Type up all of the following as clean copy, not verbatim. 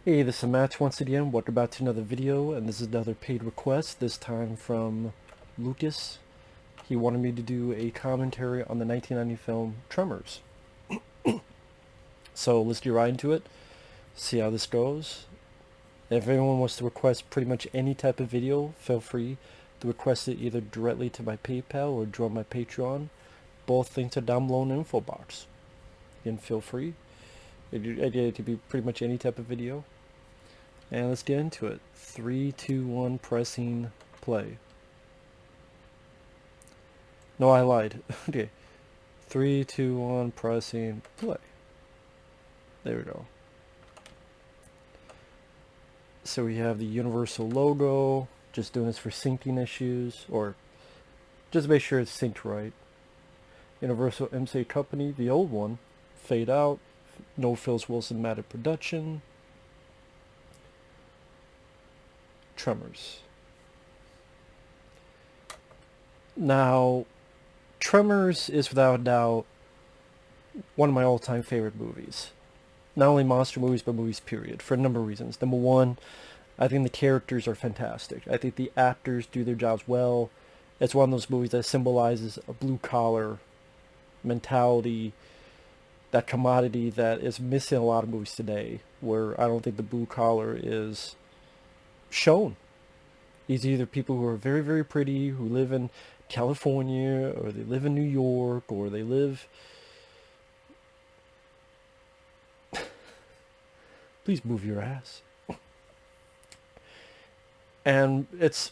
Hey, this is Matt once again. Welcome back to another video, and this is another paid request, this time from Lucas. He wanted me to do a commentary on the 1990 film Tremors. So let's get right into it, see how this goes. If anyone wants to request pretty much any type of video, feel free to request it either directly to my PayPal or join my Patreon. Both links are down below in the info box. Again, feel free. It could be pretty much any type of video. And let's get into it. 3, 2, 1, pressing play. No, I lied. Okay. 3, 2, 1, pressing play. There we go. So we have the Universal logo. Just doing this for syncing issues, or just to make sure it's synced right. Universal MC Company, the old one. Fade out. No Phil's Wilson Matter production. Tremors. Now, Tremors is without a doubt one of my all-time favorite movies. Not only monster movies, but movies period, for a number of reasons. Number one, I think the characters are fantastic. I think the actors do their jobs well. It's one of those movies that symbolizes a blue-collar mentality, that commodity that is missing in a lot of movies today, where I don't think the blue-collar is shown. These are either people who are very, very pretty, who live in California, or they live in New York, or they live... Please move your ass. And it's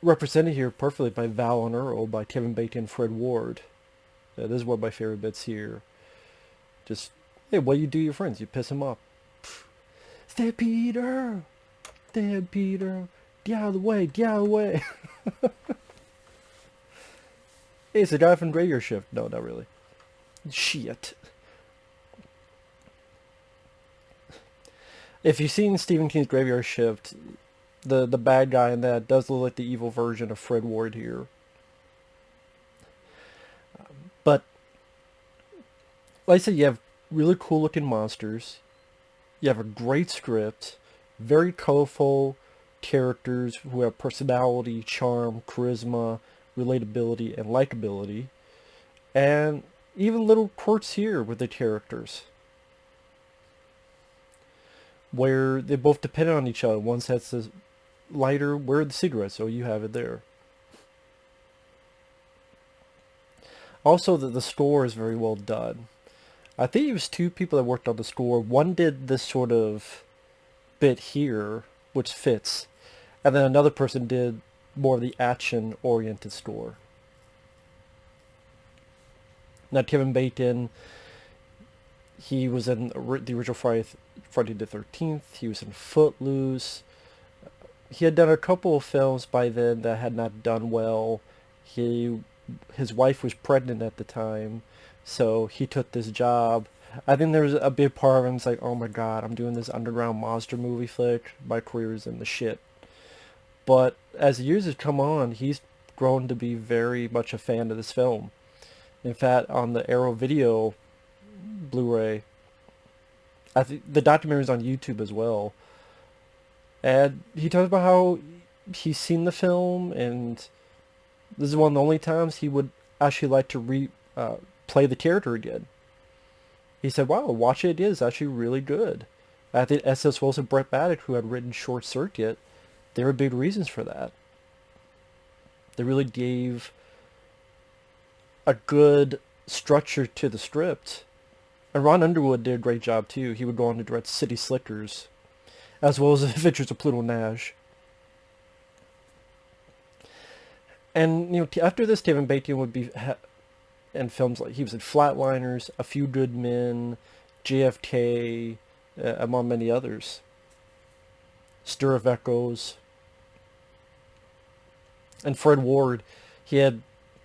represented here perfectly by Val and Earl, by Kevin Bacon and Fred Ward. This is one of my favorite bits here. Just, hey, what do you do to your friends? You piss them off. Stampeder! Stampeder! Get out of the way! Get out of the way! Hey, it's the guy from Graveyard Shift. No, not really. Shit. If you've seen Stephen King's Graveyard Shift, the bad guy in that does look like the evil version of Fred Ward here. But, like I said, you have really cool looking monsters. You have a great script. Very colorful characters who have personality, charm, charisma, relatability, and likability. And even little quirks here with the characters, where they both depend on each other. One sets the lighter, where are the cigarettes? So you have it there. Also, the score is very well done. I think it was two people that worked on the score. One did this sort of bit here, which fits, and then another person did more of the action-oriented score. Now, Kevin Bacon, he was in the original Friday the 13th. He was in Footloose. He had done a couple of films by then that had not done well. His wife was pregnant at the time, so he took this job. I think there was a big part of him that's like, oh my god, I'm doing this underground monster movie flick. My career is in the shit. But as the years have come on, he's grown to be very much a fan of this film. In fact, on the Arrow Video Blu-ray, I think the documentary is on YouTube as well. And he talks about how he's seen the film, and this is one of the only times he would actually like to play the character again. He said, wow, watch it again. It's actually really good. I think S.S. Wilson, Brett Baddock, who had written Short Circuit, there were big reasons for that. They really gave a good structure to the script. And Ron Underwood did a great job too. He would go on to direct City Slickers, as well as Adventures of Pluto Nash. And after this, Kevin Bacon would be in films like he was in Flatliners, A Few Good Men, JFK, among many others. Stir of Echoes. And Fred Ward, he had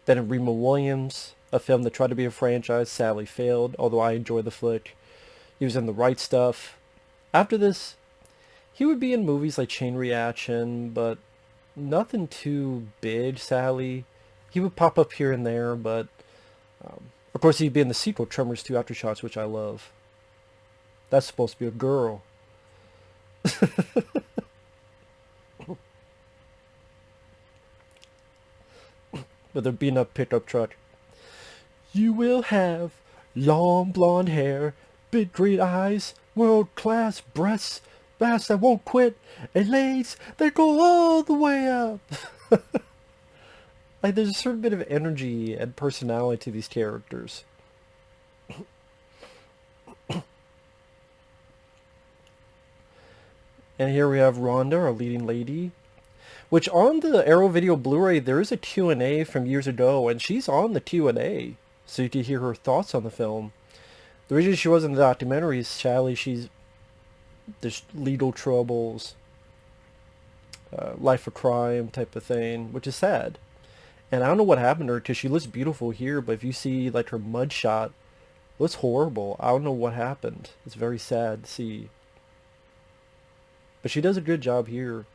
been in Remo Williams, a film that tried to be a franchise, sadly failed, although I enjoy the flick. He was in The Right Stuff. After this, he would be in movies like Chain Reaction, but nothing too big, sadly. He would pop up here and there, but of course he'd be in the sequel, Tremors 2 Aftershots, which I love. That's supposed to be a girl. With there being a pickup truck. You will have long blonde hair, big green eyes, world-class breasts, ass that won't quit, and legs that go all the way up. Like, there's a certain bit of energy and personality to these characters. And here we have Rhonda, our leading lady, which on the Arrow Video Blu-ray, there is a Q&A from years ago, and she's on the Q&A, so you can hear her thoughts on the film. The reason she wasn't in the documentary is, sadly, there's legal troubles, life of crime type of thing, which is sad. And I don't know what happened to her, because she looks beautiful here, but if you see, like, her mugshot, it looks horrible. I don't know what happened. It's very sad to see. But she does a good job here.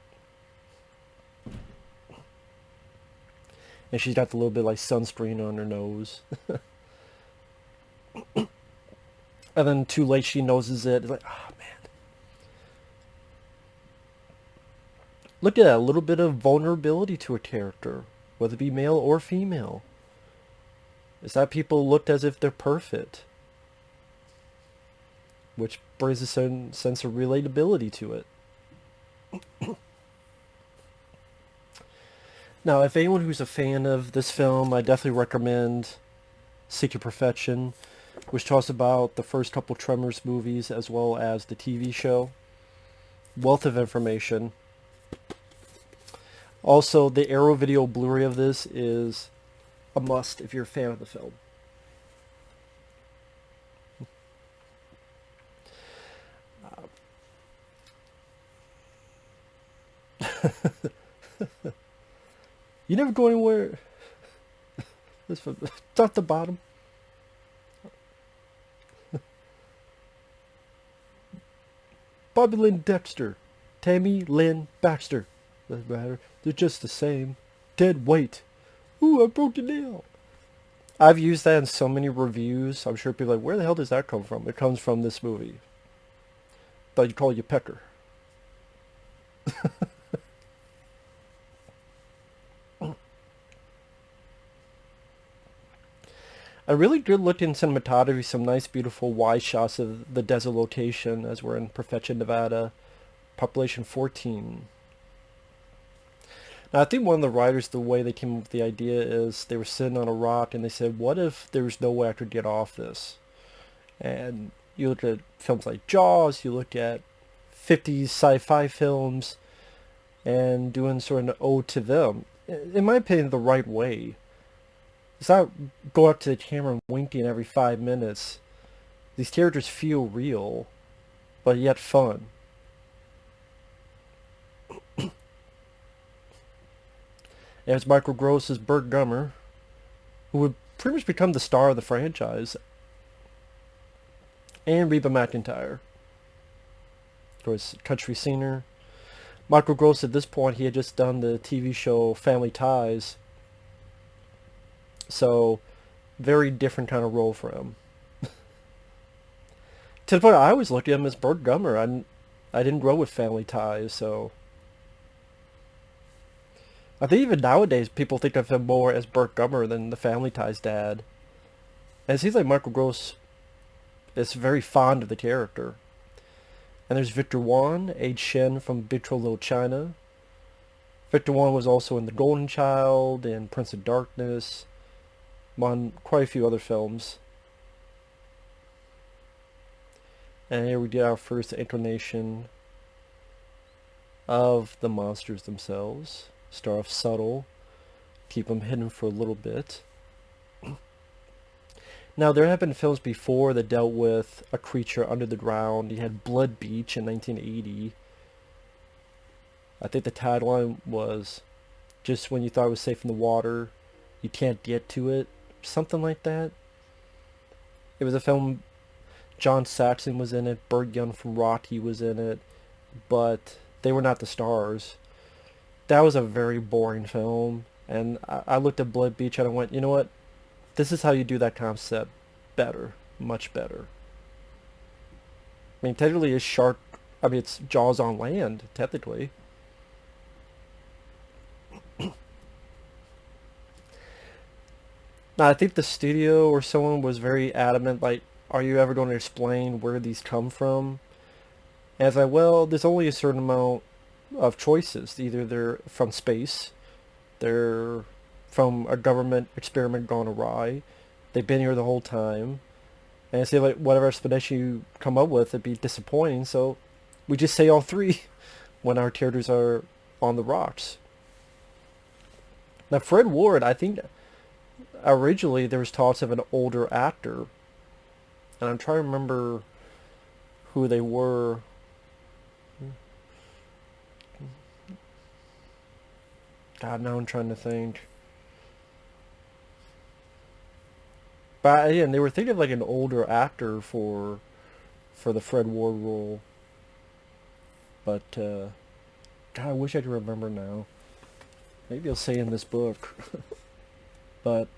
And she's got the little bit like sunscreen on her nose. And then too late she noses it. It's like, oh man. Look at that, a little bit of vulnerability to a character, whether it be male or female. Is that people looked as if they're perfect. Which brings a certain sense of relatability to it. Now, if anyone who's a fan of this film, I definitely recommend Seek Your Perfection, which talks about the first couple Tremors movies as well as the TV show. Wealth of information. Also, the Arrow Video Blu-ray of this is a must if you're a fan of the film. You never go anywhere. It's at the bottom. Bobby Lynn Dexter. Tammy Lynn Baxter. Doesn't matter. They're just the same. Dead weight. Ooh, I broke the nail. I've used that in so many reviews. I'm sure people are like, where the hell does that come from? It comes from this movie. Thought you call you Pecker. A really good looking cinematography, some nice beautiful wide shots of the desert location as we're in Perfection, Nevada. Population 14. Now I think one of the writers, the way they came up with the idea is they were sitting on a rock and they said, what if there was no way I could get off this? And you look at films like Jaws, you look at 50s sci-fi films, and doing sort of an ode to them. In my opinion, the right way. It's not go up to the camera and winking every 5 minutes. These characters feel real, but yet fun. As Michael Gross as Bert Gummer, who would pretty much become the star of the franchise. And Reba McEntire, of course, country singer. Michael Gross, at this point, he had just done the TV show Family Ties. So, very different kind of role for him. To the point I always looked at him as Bert Gummer. I didn't grow with Family Ties, so... I think even nowadays people think of him more as Bert Gummer than the Family Ties dad. And it seems like Michael Gross is very fond of the character. And there's Victor Wan, aged Shen from Big Trouble in Little China. Victor Wan was also in The Golden Child and Prince of Darkness. On quite a few other films. And here we get our first inclination of the monsters themselves. Start off subtle, keep them hidden for a little bit. Now there have been films before that dealt with a creature under the ground. You had Blood Beach in 1980. I think the tagline was, just when you thought it was safe in the water, you can't get to it. Something like that. It was a film, John Saxon was in it, Burt Young from Rocky was in it, but they were not the stars. That was a very boring film, and I looked at Blood Beach and I went, you know what? This is how you do that concept better, much better. I mean, technically a shark I mean, it's Jaws on land, technically. Now, I think the studio or someone was very adamant, like, are you ever going to explain where these come from? And it's like, well, there's only a certain amount of choices. Either they're from space, they're from a government experiment gone awry, they've been here the whole time, and I say like whatever explanation you come up with, it'd be disappointing. So we just say all three when our characters are on the rocks. Now Fred Ward, I think originally there was talks of an older actor, and I'm trying to remember who they were. God, now I'm trying to think. But again, they were thinking of like an older actor for the Fred Ward role. But God, I wish I could remember now. Maybe I'll say in this book. But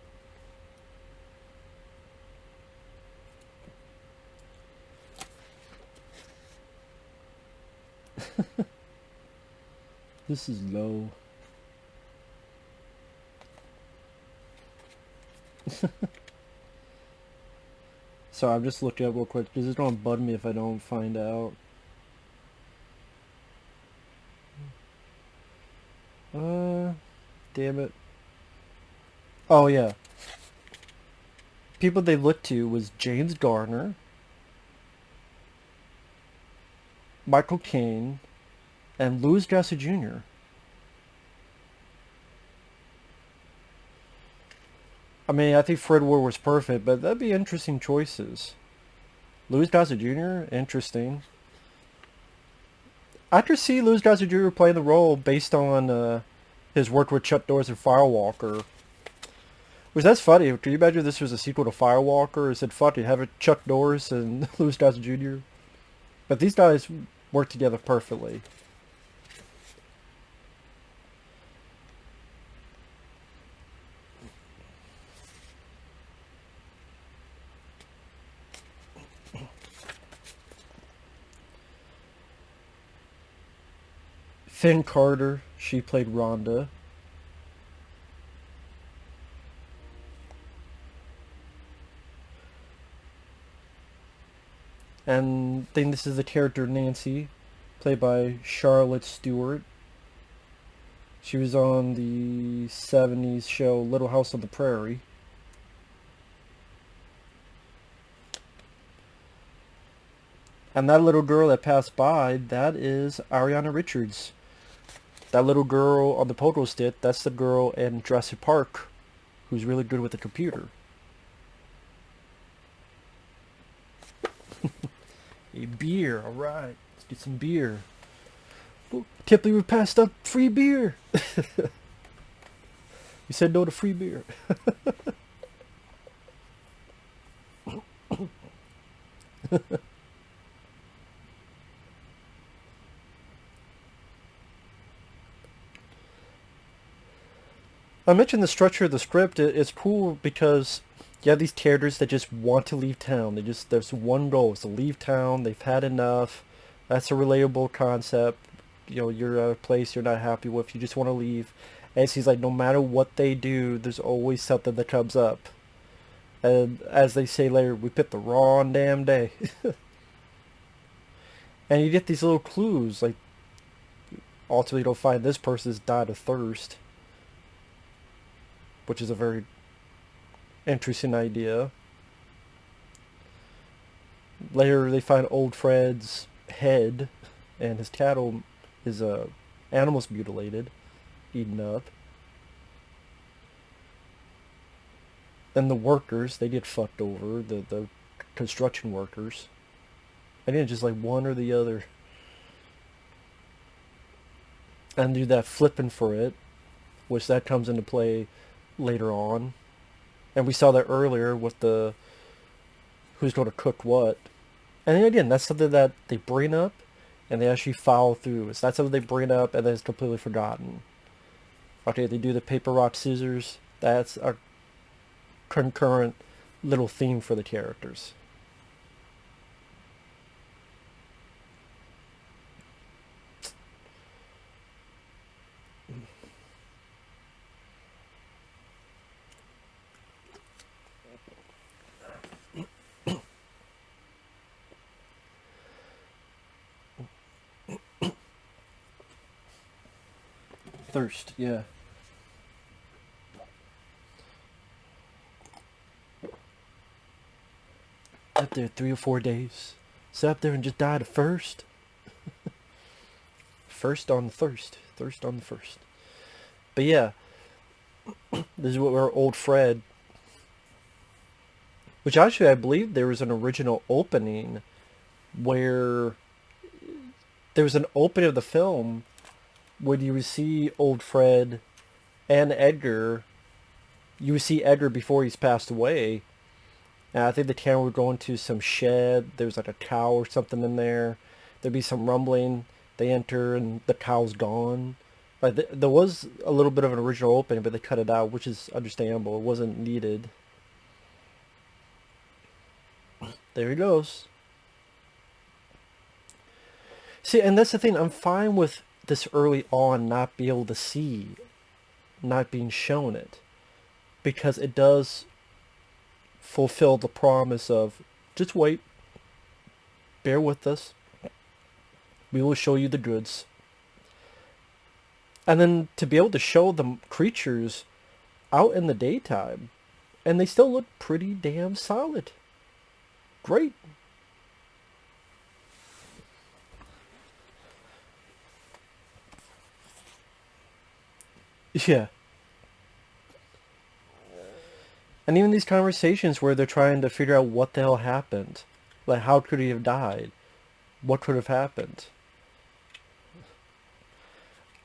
this is low. So I'm just looking up real quick because it's gonna bug me if I don't find out. Uh, damn it. Oh yeah, people they looked to was James Garner, Michael Caine, and Louis Gossett Jr. I mean, I think Fred Ward was perfect, but that'd be interesting choices. Louis Gossett Jr. Interesting. I could see Louis Gossett Jr. playing the role based on his work with Chuck Norris and Firewalker. Which that's funny. Can you imagine this was a sequel to Firewalker? Is it funny having Chuck Norris and Louis Gossett Jr.? But these guys work together perfectly. Finn Carter, she played Rhonda. And then this is the character Nancy, played by Charlotte Stewart. She was on the 70s show Little House on the Prairie. And that little girl that passed by, that is Ariana Richards. That little girl on the pogo stick, that's the girl in Jurassic Park who's really good with the computer. A beer, alright. Let's get some beer. Oh, can't believe we passed up free beer. You said no to free beer. I mentioned the structure of the script. It's cool because you have these characters that just want to leave town. There's one goal, is to leave town. They've had enough. That's a relatable concept. You know, you're at a place you're not happy with. You just want to leave. And she's like, no matter what they do, there's always something that comes up. And as they say later, we picked the wrong damn day. And you get these little clues, like ultimately you'll find this person's died of thirst, which is a very interesting idea. Later they find old Fred's head and his cattle, his animals mutilated, eaten up. Then the workers, they get fucked over, the construction workers. I think it's just like one or the other. And do that flipping for it, which that comes into play later on. And we saw that earlier with the who's going to cook what. And then again, that's something that they bring up and they actually follow through. It's not something they bring up and then it's completely forgotten. Okay, they do the paper, rock, scissors. That's a concurrent little theme for the characters. Thirst, yeah. Up there 3 or 4 days. Sat up there and just died of first. First on the thirst. Thirst on the first. But yeah, this is what our old Fred. Which actually, I believe there was an original opening where there was an opening of the film when you would see old Fred and Edgar. You would see Edgar before he's passed away. And I think the camera would go into some shed. There was like a cow or something in there. There'd be some rumbling. They enter and the cow's gone. Like there was a little bit of an original opening, but they cut it out, which is understandable. It wasn't needed. There he goes. See, and that's the thing. I'm fine with this early on not be able to see, not being shown it, because it does fulfill the promise of just wait, bear with us, we will show you the goods. And then to be able to show the creatures out in the daytime, and they still look pretty damn solid. Great. Yeah. And even these conversations where they're trying to figure out what the hell happened. Like, how could he have died? What could have happened?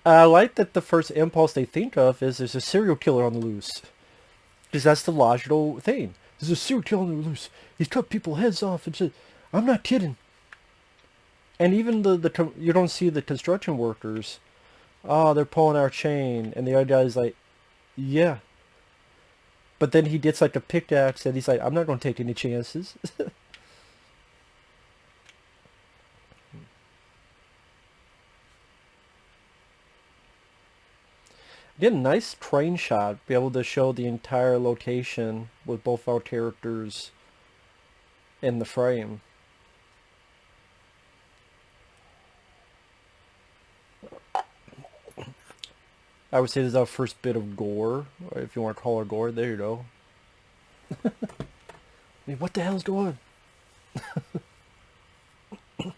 I like that the first impulse they think of is there's a serial killer on the loose. Because that's the logical thing. There's a serial killer on the loose. He's cut people's heads off and shit. I'm not kidding. And even you don't see the construction workers. Oh, they're pulling our chain. And the other guy's like, yeah. But then he gets like a pickaxe and he's like, I'm not going to take any chances. Again, a nice crane shot. Be able to show the entire location with both our characters in the frame. I would say this is our first bit of gore, or if you want to call it gore. There you go. I mean, what the hell's going on?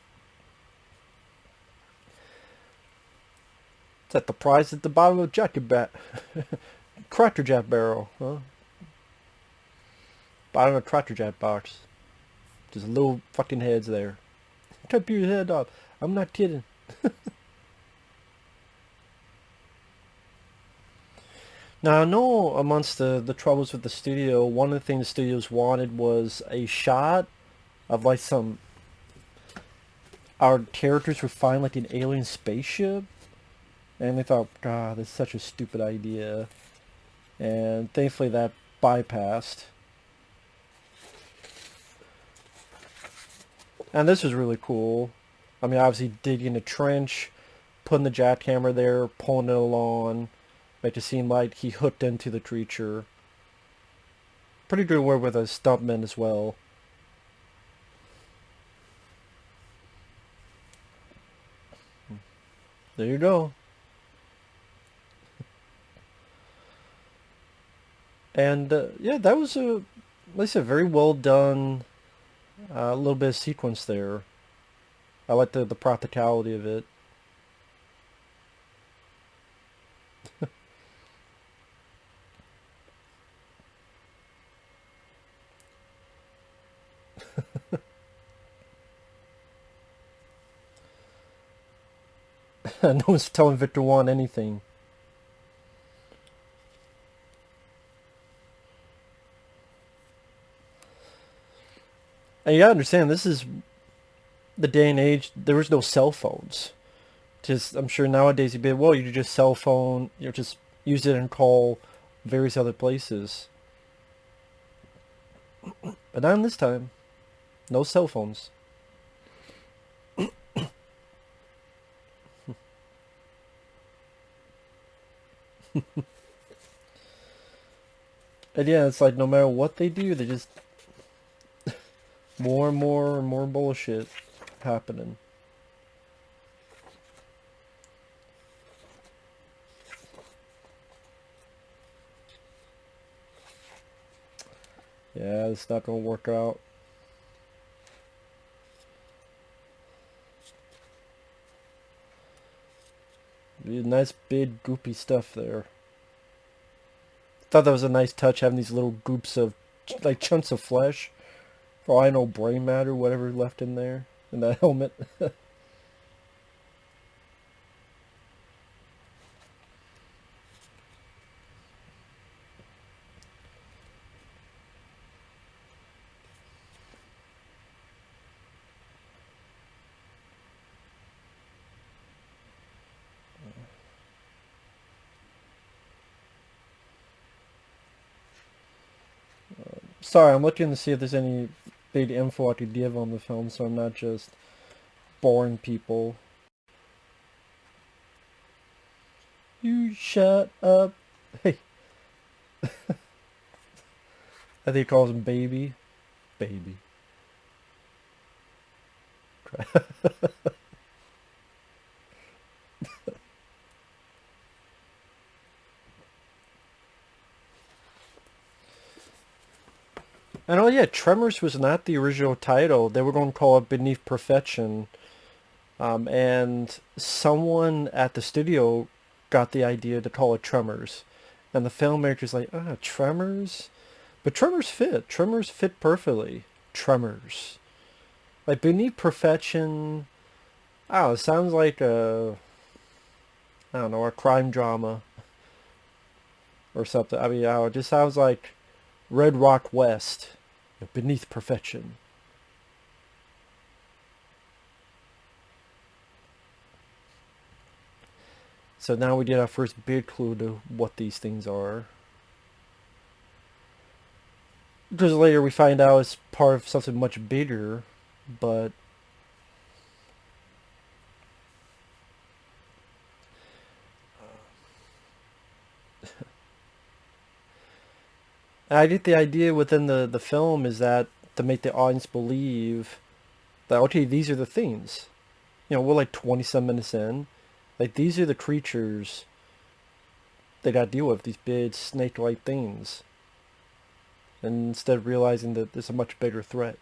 It's at the prize at the bottom of Cracker Jack barrel, huh? Bottom of a Cracker Jack box. Just little fucking heads there. Cut your head off. I'm not kidding. Now, I know amongst the troubles with the studio, one of the things the studios wanted was a shot of like our characters were flying like an alien spaceship. And they thought, God, that's such a stupid idea. And thankfully that bypassed. And this was really cool. I mean, obviously digging a trench, putting the jackhammer there, pulling it along. Make it seem like he hooked into the creature. Pretty good work with a stuntman as well. There you go. And yeah, that was like I said, very well done. A little bit of sequence there. I like the practicality of it. No one's telling Victor Juan anything. And you gotta understand, this is the day and age. There was no cell phones. Just, I'm sure nowadays you'd be, well, you just cell phone, just use it and call various other places. But not in this time. No cell phones. And yeah, it's like no matter what they do, they just more and more and more bullshit happening. Yeah, it's not gonna work out. Nice big goopy stuff there. Thought that was a nice touch, having these little goops of, like, chunks of flesh. For all I know, brain matter, whatever left in there, in that helmet. Sorry, I'm looking to see if there's any big info I could give on the film, so I'm not just boring people. You shut up. Hey, I think he calls him baby. Baby. And oh yeah, Tremors was not the original title. They were going to call it Beneath Perfection. And someone at the studio got the idea to call it Tremors. And the filmmaker's like, Tremors? But Tremors fit. Tremors fit perfectly. Tremors. Like Beneath Perfection, I don't know, it sounds like I don't know, a crime drama or something. I mean, I don't know, it just sounds like Red Rock West. Beneath Perfection. So now we get our first big clue to what these things are. Because later we find out it's part of something much bigger, but I get the idea within the film is that to make the audience believe that, okay, these are the things. We're like 20 some minutes in. Like, these are the creatures they got to deal with, these big snake-like things. And instead of realizing that there's a much bigger threat.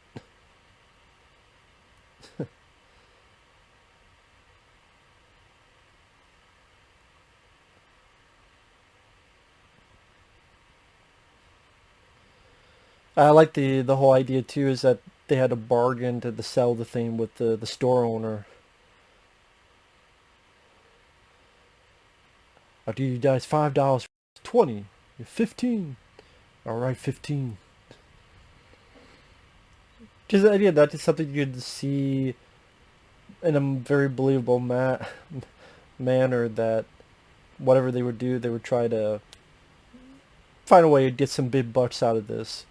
I like the whole idea too is that they had a bargain to sell the thing with the store owner. I'll give you guys $5, 20, 15. All right, 15. Just the idea that is something you could see in a very believable manner that whatever they would do, they would try to find a way to get some big bucks out of this.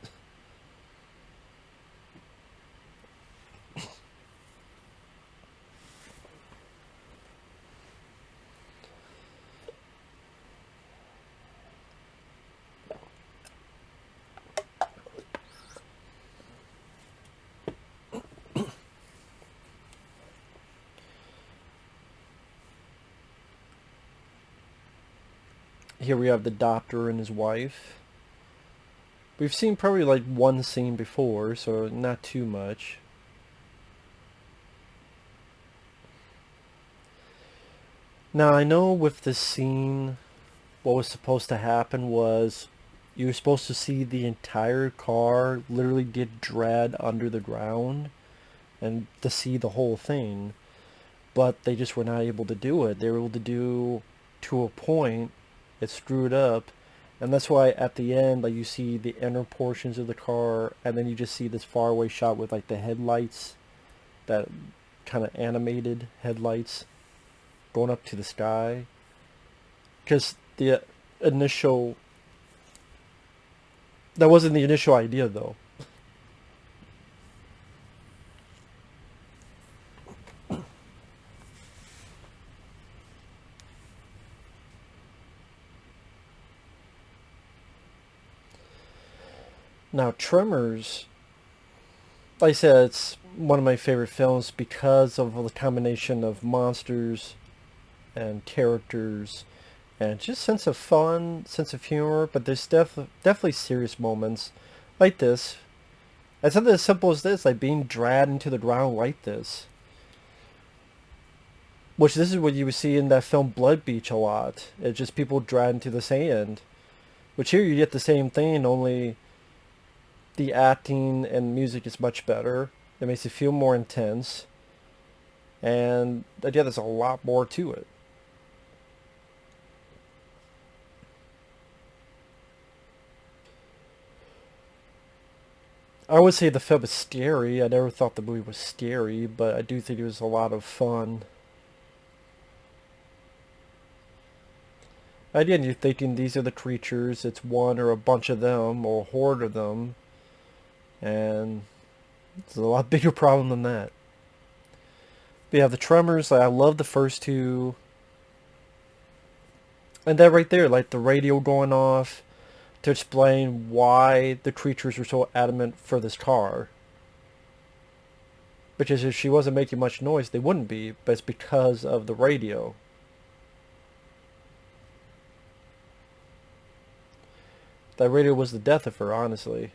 Here we have the doctor and his wife. We've seen probably like one scene before, so not too much. Now I know with this scene, what was supposed to happen was you were supposed to see the entire car literally get dragged under the ground and to see the whole thing. But they just were not able to do it. They were able to do to a point. It screwed up. And that's why at the end, like, you see the inner portions of the car, and then you just see this faraway shot with like the headlights, that kind of animated headlights going up to the sky. Because the initial, that wasn't the initial idea though. Now Tremors, like I said, it's one of my favorite films because of the combination of monsters and characters and just sense of fun, sense of humor, but there's definitely serious moments. Like this. It's something as simple as this, like being dragged into the ground like this. Which this is what you would see in that film Blood Beach a lot. It's just people dragged into the sand. Which here you get the same thing, only the acting and music is much better. It makes it feel more intense. And yeah, there's a lot more to it. I would say the film is scary. I never thought the movie was scary, but I do think it was a lot of fun. Again, you're thinking these are the creatures. It's one or a bunch of them or a horde of them. And it's a lot bigger problem than that. But yeah, the Tremors, like, I love the first two. And that right there, like the radio going off to explain why the creatures were so adamant for this car. Because if she wasn't making much noise, they wouldn't be, but it's because of the radio. That radio was the death of her, honestly.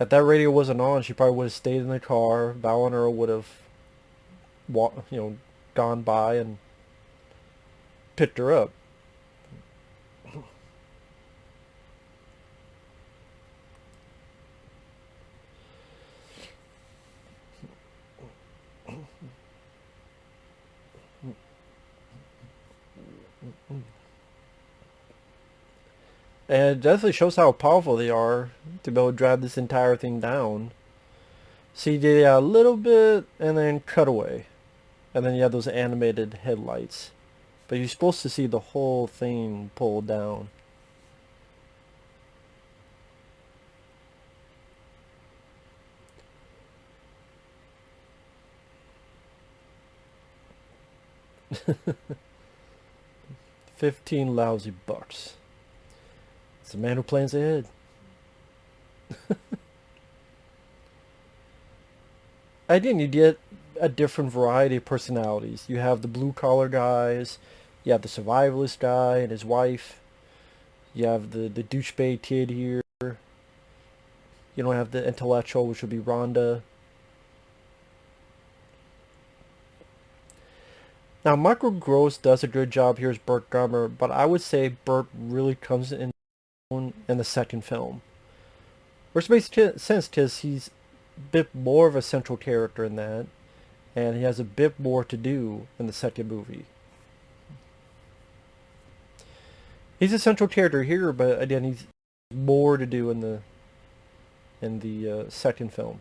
If that radio wasn't on, she probably would have stayed in the car. Val and Earl would have, gone by and picked her up. And it definitely shows how powerful they are to be able to drive this entire thing down. See, they a little bit and then cut away. And then you have those animated headlights. But you're supposed to see the whole thing pulled down. $15 lousy. It's the man who plans ahead. Again, you get a different variety of personalities. You have the blue collar guys, you have the survivalist guy and his wife, you have the douchebag kid here, you don't have the intellectual, which would be Rhonda. Now, Michael Gross does a good job here as Bert Gummer, but I would say Bert really comes in the second film. Which makes sense because he's a bit more of a central character in that, and he has a bit more to do in the second movie. He's a central character here, but again, he's more to do in the second film.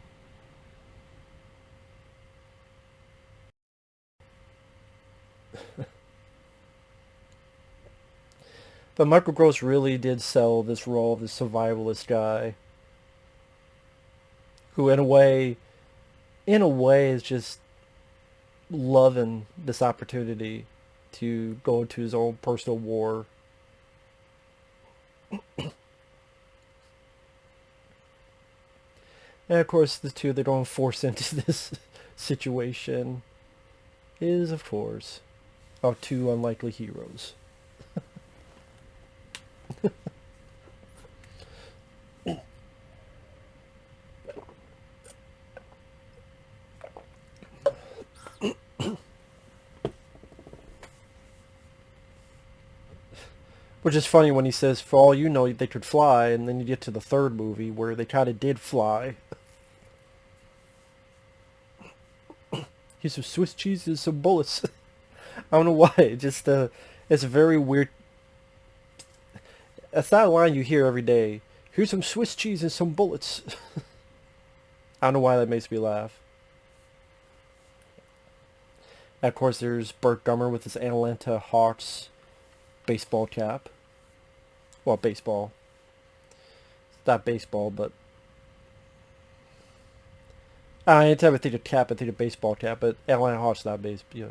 But Michael Gross really did sell this role of the survivalist guy, who in a way, is just loving this opportunity to go into his own personal war. And of course, the two that don't force into this situation is, of course, our two unlikely heroes. Which is funny when he says, for all you know, they could fly, and then you get to the third movie where they kind of did fly. Here's some Swiss cheese and some bullets. I don't know why. It's a very weird. That's not a line you hear every day. Here's some Swiss cheese and some bullets. I don't know why that makes me laugh. And of course, there's Bert Gummer with his Atlanta Hawks baseball cap. Well, baseball. It's not baseball, but anytime I think of cap, I think of baseball cap. But Atlanta Hawks not base. Yeah.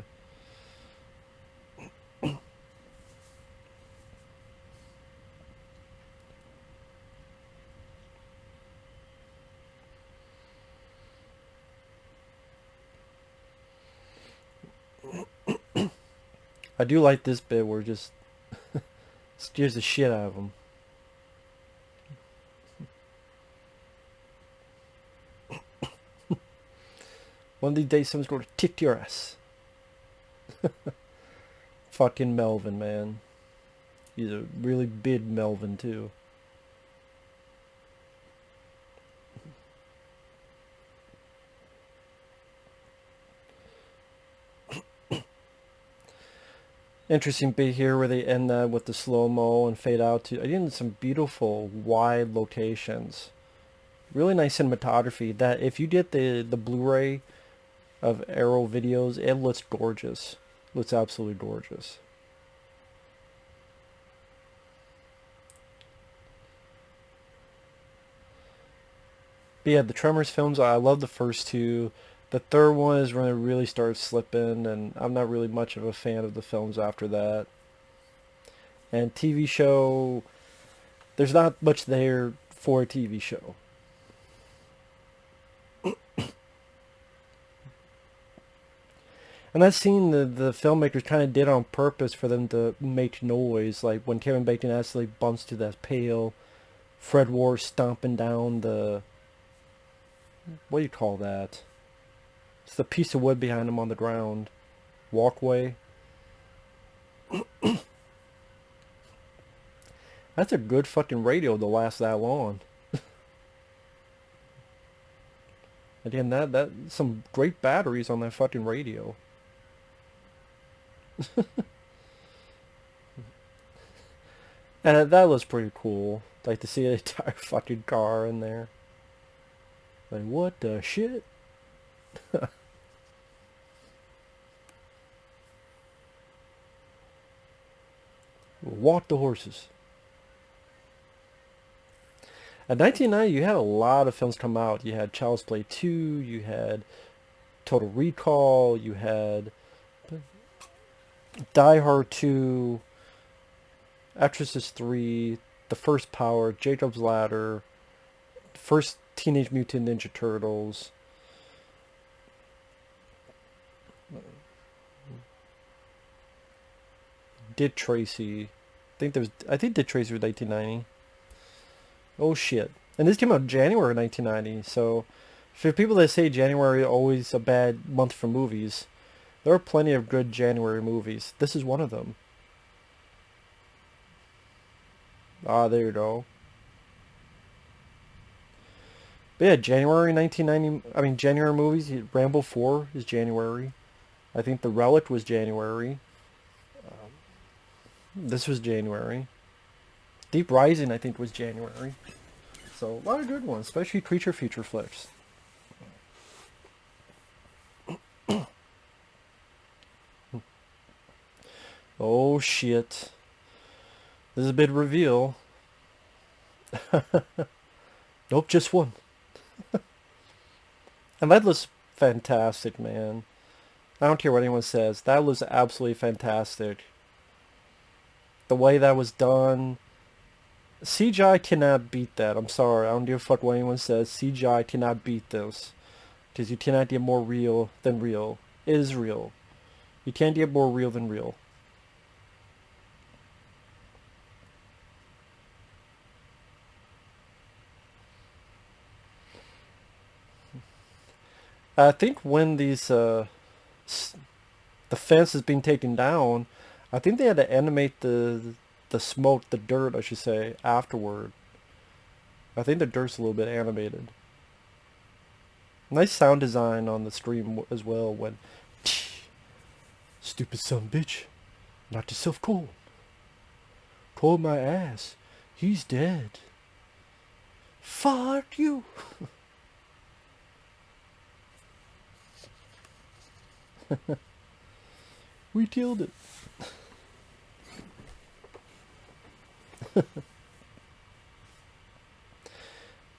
I do like this bit where it just scares the shit out of him. One of these days someone's going to kick your ass. Fucking Melvin, man. He's a really big Melvin, too. Interesting bit here where they end that with the slow-mo and fade out to, again, some beautiful wide locations. Really nice cinematography that if you get the Blu-ray of Arrow videos, it looks gorgeous. Looks absolutely gorgeous. But yeah, the Tremors films, I love the first two. The third one is when it really starts slipping, and I'm not really much of a fan of the films after that. And TV show, there's not much there for a TV show. And that scene the filmmakers kind of did on purpose for them to make noise, like when Kevin Bacon accidentally bumps to that pail, Fred Ward stomping down the, what do you call that? It's the piece of wood behind him on the ground. Walkway. That's a good fucking radio to last that long. Again, that some great batteries on that fucking radio. And that was pretty cool. Like to see an entire fucking car in there. Like, what the shit? Walk the horses. In 1990, you had a lot of films come out. You had Child's Play 2, you had Total Recall, you had Die Hard 2, Actresses 3, The First Power, Jacob's Ladder, first Teenage Mutant Ninja Turtles. Dick Tracy. I think Dick Tracy was 1990. Oh shit. And this came out January 1990, so for people that say January always a bad month for movies, there are plenty of good January movies. This is one of them. Ah, there you go. But yeah, January 1990, January movies, Rambo 4 is January. I think The Relic was January. This was January. Deep Rising, I think, was January. So, a lot of good ones, especially creature feature flicks. Oh, shit. This is a big reveal. Nope, just one. And that looks fantastic, man. I don't care what anyone says. That looks absolutely fantastic. The way that was done. CGI cannot beat that. I'm sorry. I don't give a fuck what anyone says. CGI cannot beat this. Because you cannot get more real than real. It is real. You can't get more real than real. I think when the fence is being taken down, I think they had to animate the smoke, the dirt, I should say, afterward. I think the dirt's a little bit animated. Nice sound design on the stream as well when, stupid son bitch, knocked yourself cold. Cold my ass. He's dead. Fuck you. We killed it.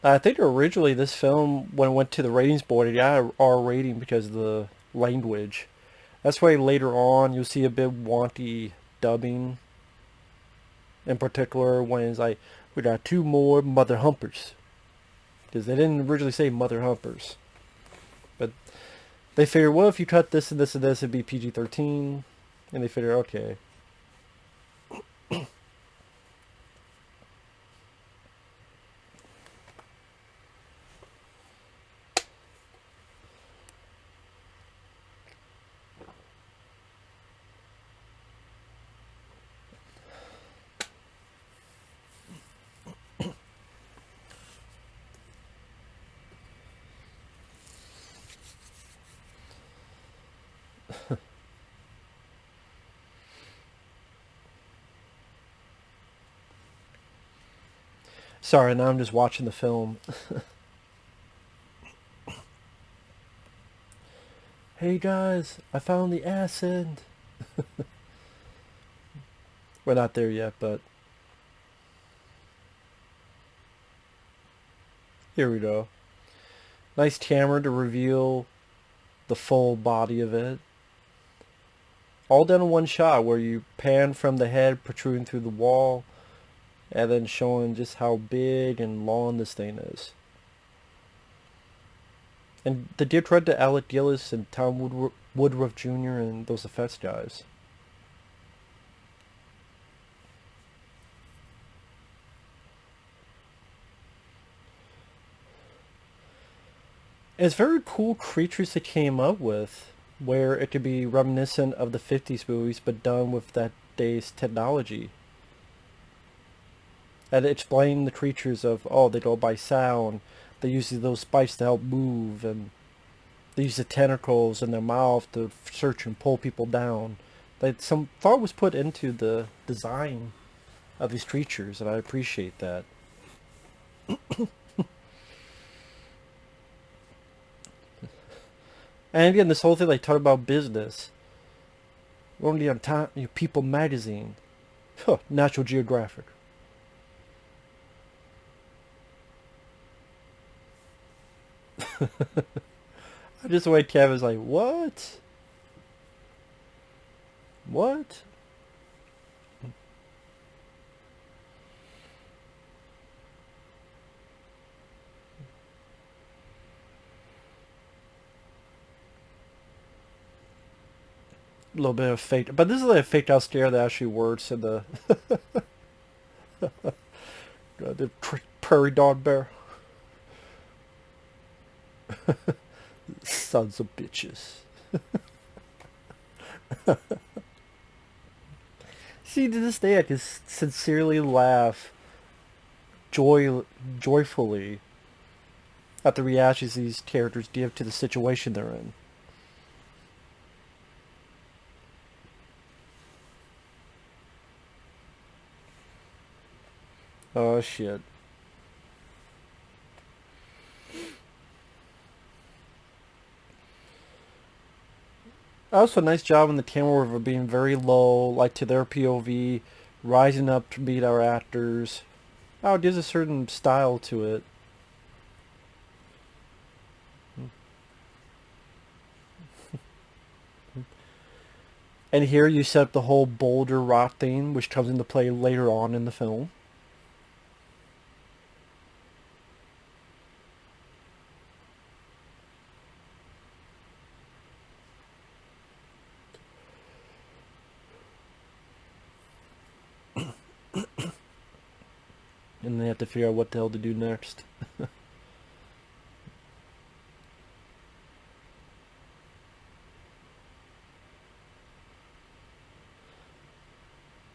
I think originally this film, when it went to the ratings board, it got an R rating because of the language. That's why later on you'll see a bit wanty dubbing. In particular, when it's like, we got 2 more mother humpers. Because they didn't originally say mother humpers. But they figured, well, if you cut this and this and this, it'd be PG-13. And they figured, okay. Sorry, now I'm just watching the film. Hey guys, I found the acid. We're not there yet, but here we go. Nice camera to reveal the full body of it. All done in one shot where you pan from the head protruding through the wall and then showing just how big and long this thing is. And they did credit to Alec Gillis and Tom Woodruff Jr. and those effects guys. It's very cool creatures they came up with, where it could be reminiscent of the 50s movies, but done with that day's technology. And explain the creatures of, oh, they go by sound, they use those spikes to help move, and they use the tentacles in their mouth to search and pull people down. Like, some thought was put into the design of these creatures, and I appreciate that. And again, this whole thing, like, talk about business. We're only on time, People magazine. Huh, National Geographic. I just the way Kevin's like, what? What? A little bit of fake, but this is like a faked out scare that actually works in the prairie dog bear. Sons of bitches. See, to this day, I can sincerely laugh joyfully at the reactions these characters give to the situation they're in. Oh shit. Also, nice job on the camera work of being very low, like to their POV, rising up to meet our actors. Oh, it gives a certain style to it. And here you set up the whole boulder rock thing, which comes into play later on in the film. And they have to figure out what the hell to do next.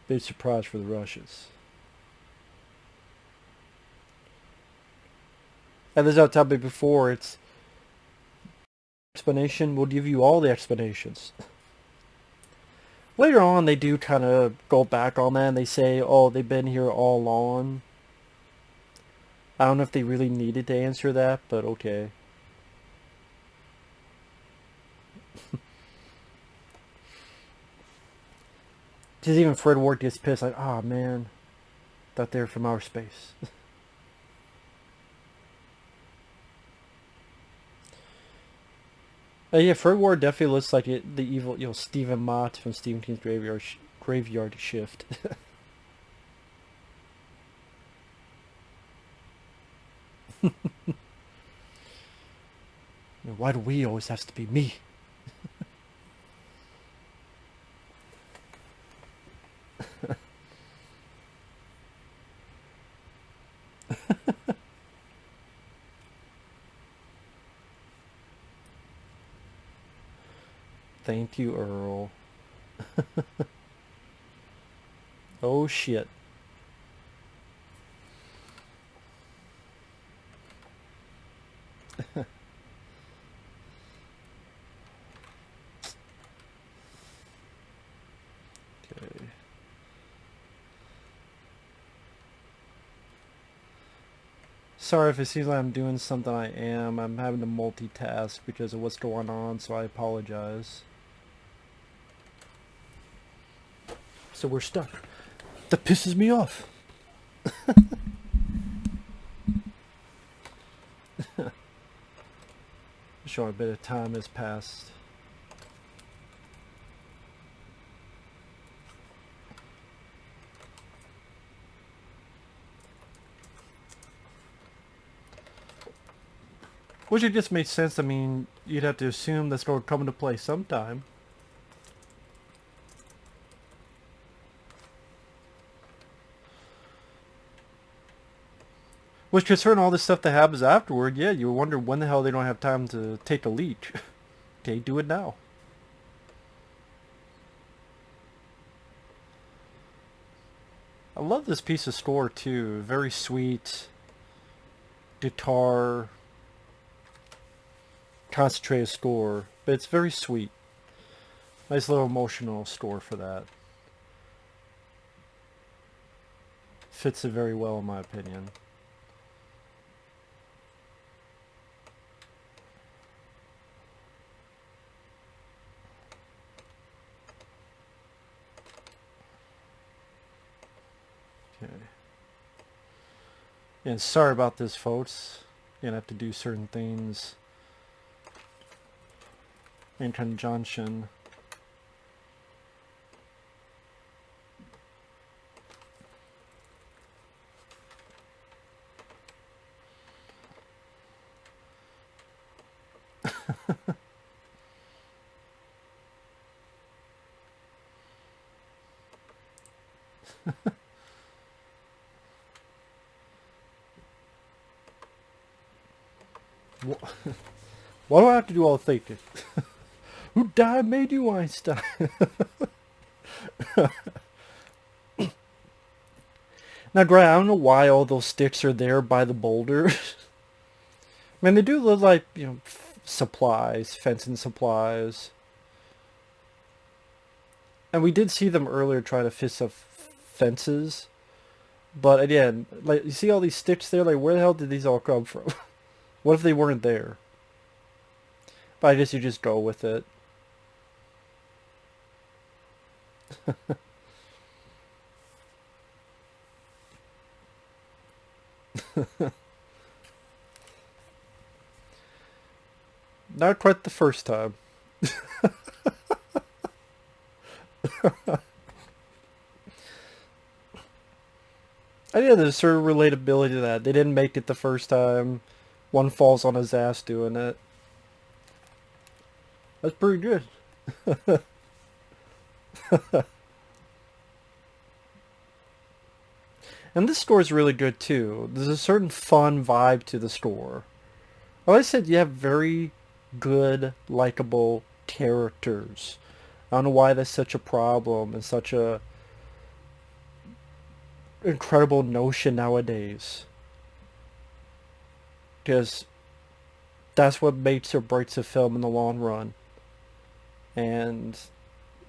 Big surprise for the Russians. And as I told you before, it's explanation will give you all the explanations. Later on, they do kind of go back on that, and they say, oh, they've been here all along. I don't know if they really needed to answer that, but okay. Just even Fred Ward gets pissed, like, oh man, thought they were from outer space. Yeah, Fred Ward definitely looks like the evil, Stephen Mott from Stephen King's Graveyard Shift. Why do we always have to be me? Thank you, Earl. Oh shit. Okay. Sorry if it seems like I'm doing something. I am. I'm having to multitask because of what's going on, so I apologize. So we're stuck. That pisses me off. Sure, a bit of time has passed. Which it just makes sense. I mean, you'd have to assume that's going to come into play sometime. Which, concerning all this stuff that happens afterward, yeah, you wonder when the hell they don't have time to take a leak. Okay, do it now. I love this piece of score too. Very sweet guitar, concentrated score, but it's very sweet. Nice little emotional score for that. Fits it very well in my opinion. Okay. And sorry about this, folks. You're gonna have to do certain things in conjunction. Why do I have to do all the thinking? Who died made you Einstein? Now, granted, I don't know why all those sticks are there by the boulder. I mean, they do look like, you know, supplies, fencing supplies. And we did see them earlier try to fix up fences. But again, like, you see all these sticks there? Like, where the hell did these all come from? What if they weren't there? But I guess you just go with it. Not quite the first time. I think there's a certain relatability to that. They didn't make it the first time. One falls on his ass doing it. That's pretty good. And this score is really good too. There's a certain fun vibe to the score. Like I said, you have very good, likable characters. I don't know why that's such a problem and such a incredible notion nowadays. Because that's what makes or breaks a film in the long run. And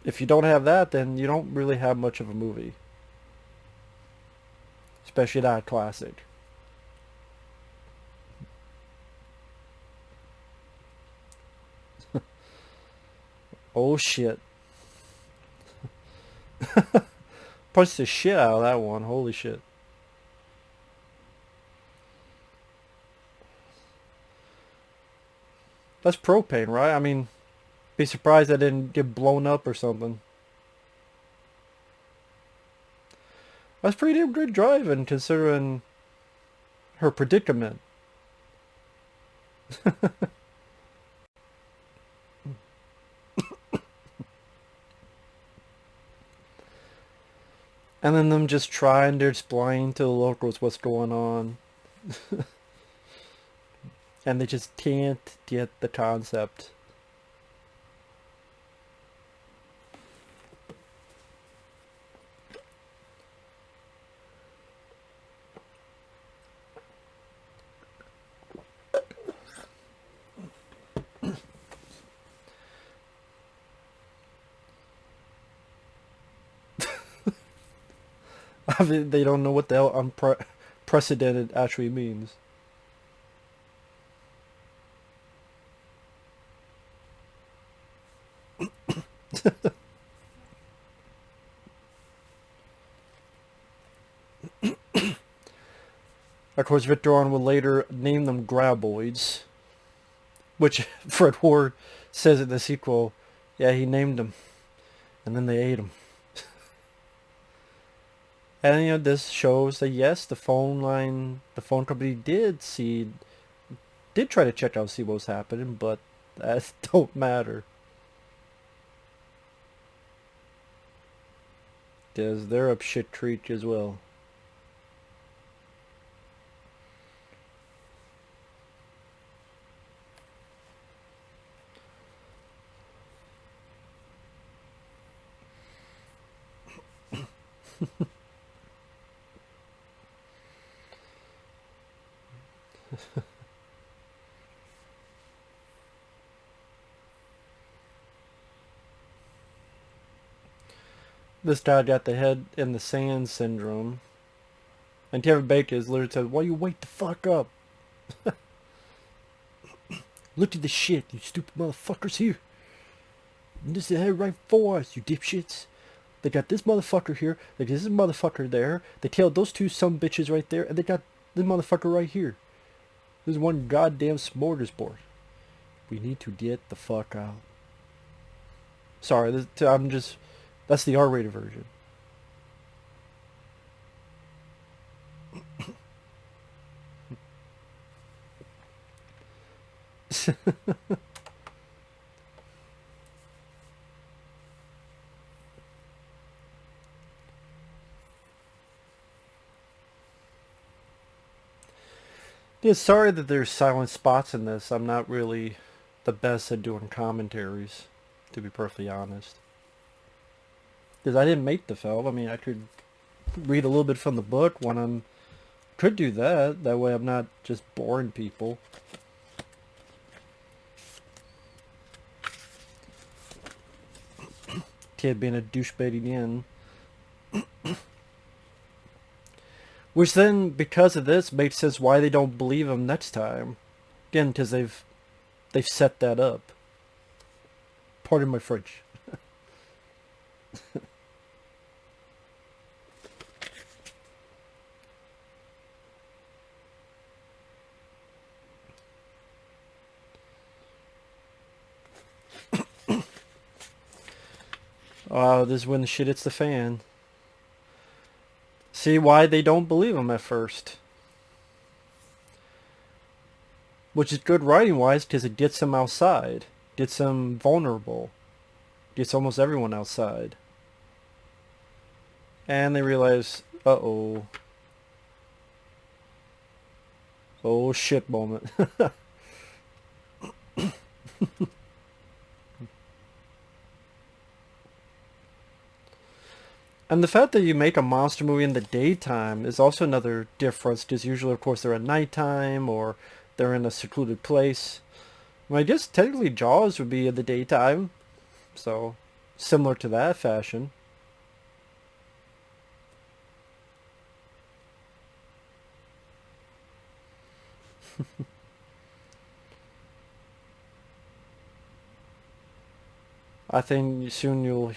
if you don't have that, then you don't really have much of a movie. Especially that classic. Oh shit. Punched the shit out of that one. Holy shit. That's propane, right? I mean, be surprised that didn't get blown up or something. That's pretty damn good driving considering her predicament. And then them just trying to explain to the locals what's going on. And they just can't get the concept. I mean, they don't know what the hell unprecedented actually means. Of course, Victor would later name them graboids, which Fred Ward says in the sequel, yeah, he named them, and then they ate them. And this shows that yes, the phone company did try to check out, see what was happening, but that don't matter. Because they're up shit creek as well. This guy got the head in the sand syndrome. And Kevin Bacon is literally said, "Why you wake the fuck up? Look at the shit, you stupid motherfuckers here. And this is right for us, you dipshits. They got this motherfucker here, they got this motherfucker there, they killed those two some bitches right there, and they got this motherfucker right here. This is one goddamn smorgasbord. We need to get the fuck out." Sorry, that's the R-rated version. Yeah, sorry that there's silent spots in this. I'm not really the best at doing commentaries, to be perfectly honest. Because I didn't make the film. I mean, I could read a little bit from the book when I'm... Could do that. That way I'm not just boring people. Kid being a douchebag again. Which then, because of this, makes sense why they don't believe him next time. Again, because they've set that up. Pardon my French. Wow, this is when the shit hits the fan. See why they don't believe him at first. Which is good writing-wise, because it gets him outside. Gets him vulnerable. Gets almost everyone outside. And they realize, uh-oh. Oh shit moment. And the fact that you make a monster movie in the daytime is also another difference, because usually, of course, they're at nighttime or they're in a secluded place. Well, I guess technically Jaws would be in the daytime, so similar to that fashion. I think soon you'll...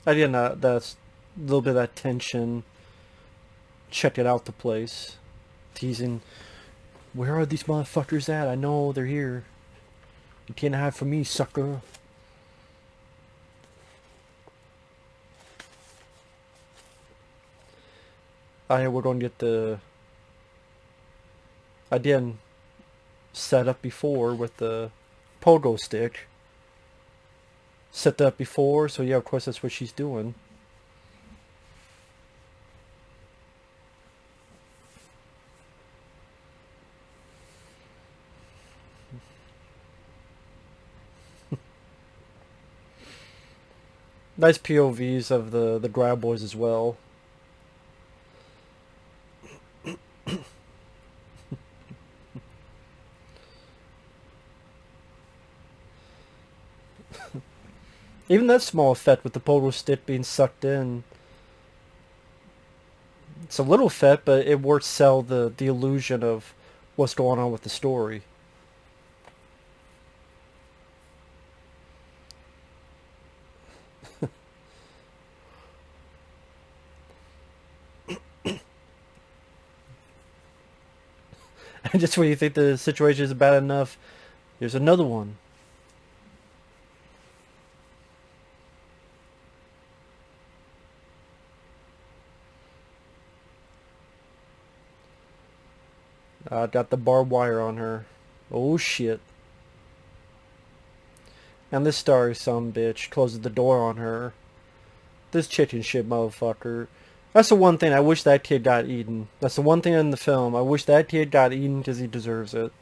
Again, that's a little bit of that tension. Check it out the place. Teasing, where are these motherfuckers at? I know they're here. You can't hide from me, sucker. We're going to get the... Again, set up before with the pogo stick. Set that up before, so yeah, of course that's what she's doing. Nice POVs of the Grab Boys as well. Even that small effect with the pogo stick being sucked in. It's a little effect, but it works sell the illusion of what's going on with the story. Just when you think the situation is bad enough, here's another one. Got the barbed wire on her. Oh shit. And this starry son bitch closes the door on her. This chicken shit motherfucker. That's the one thing I wish that kid got eaten. That's the one thing in the film. I wish that kid got eaten because he deserves it.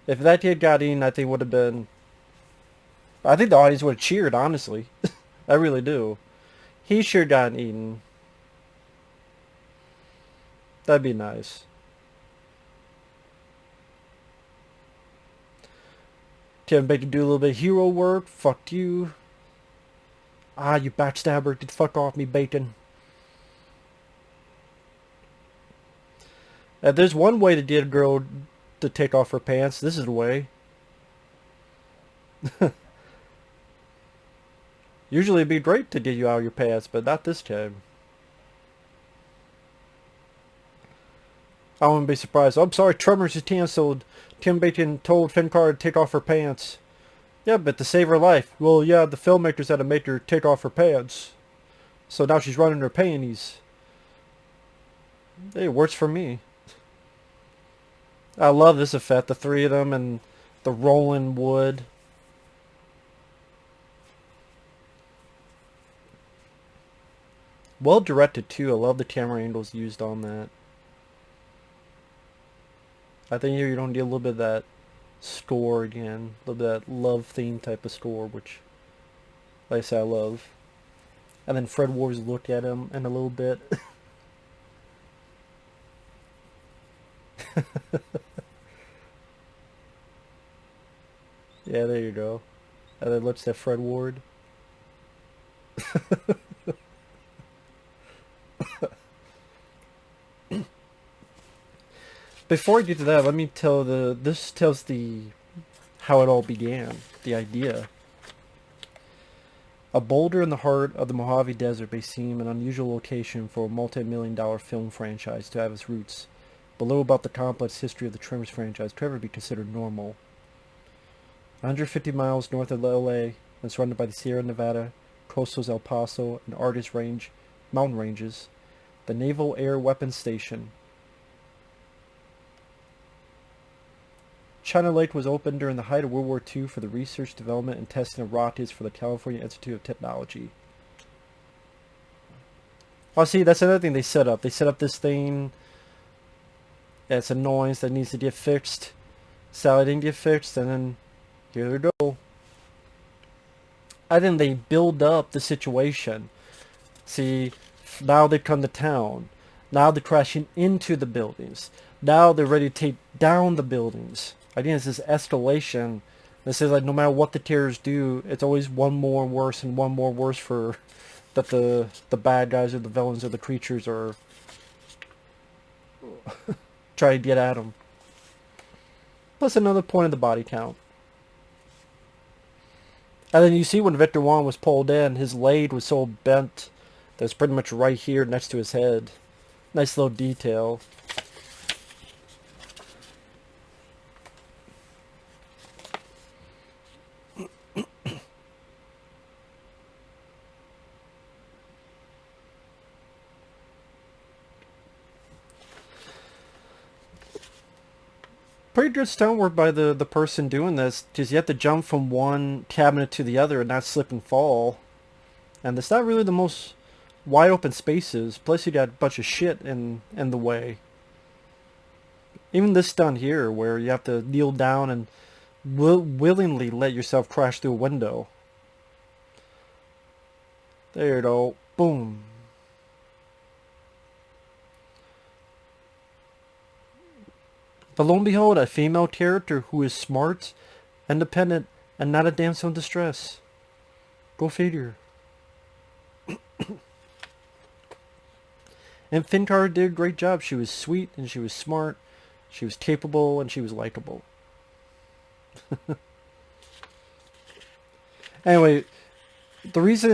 If that kid got eaten, I think would have been... I think the audience would have cheered, honestly. I really do. He sure gotten eaten. That'd be nice. Kevin Bacon do a little bit of hero work. Fuck you. Ah, you backstabber. Get the fuck off me, Bacon. There's one way to get a girl to take off her pants. This is the way. Usually it'd be great to get you out of your pants, but not this time. I wouldn't be surprised. I'm sorry, Tremors is canceled. Tim Bacon told Finncar to take off her pants. Yeah, but to save her life. Well, yeah, the filmmakers had to make her take off her pants. So now she's running her panties. Hey, it works for me. I love this effect. The three of them and the rolling wood. Well directed too. I love the camera angles used on that. I think here you don't need a little bit of that score again. A little bit of that love theme type of score, which, like I said, I love. And then Fred Ward's look at him in a little bit. Yeah, there you go. And then looks at Fred Ward. Before I get to that, let me tell this tells the how it all began, the idea. A boulder in the heart of the Mojave Desert may seem an unusual location for a multi-million-dollar film franchise to have its roots, but little about the complex history of the Tremors franchise could ever be considered normal. 150 miles north of LA and surrounded by the Sierra Nevada, coastal El Paso, and Argus Range mountain ranges, the Naval Air Weapons Station. China Lake was opened during the height of World War II for the research, development, and testing of rockets for the California Institute of Technology. Oh, see, that's another thing they set up. They set up this thing. It's annoying that needs to get fixed. Sally didn't get fixed, and then here they go. I think they build up the situation. See, now they come to town. Now they're crashing into the buildings. Now they're ready to take down the buildings. I think it's this escalation. This is like no matter what the terrorists do, it's always one more worse and one more worse for that the bad guys or the villains or the creatures are trying to get at them. Plus another point of the body count. And then you see when Victor Wong was pulled in, his leg was so bent that it's pretty much right here next to his head. Nice little detail. Pretty good stunt work by the person doing this, because you have to jump from one cabinet to the other and not slip and fall. And it's not really the most wide open spaces, plus you got a bunch of shit in the way. Even this stunt here, where you have to kneel down and willingly let yourself crash through a window. There you go. Boom. But lo and behold, a female character who is smart, independent, and not a damsel in distress. Go figure. And Finncar did a great job. She was sweet, and she was smart, she was capable, and she was likable. Anyway, the reason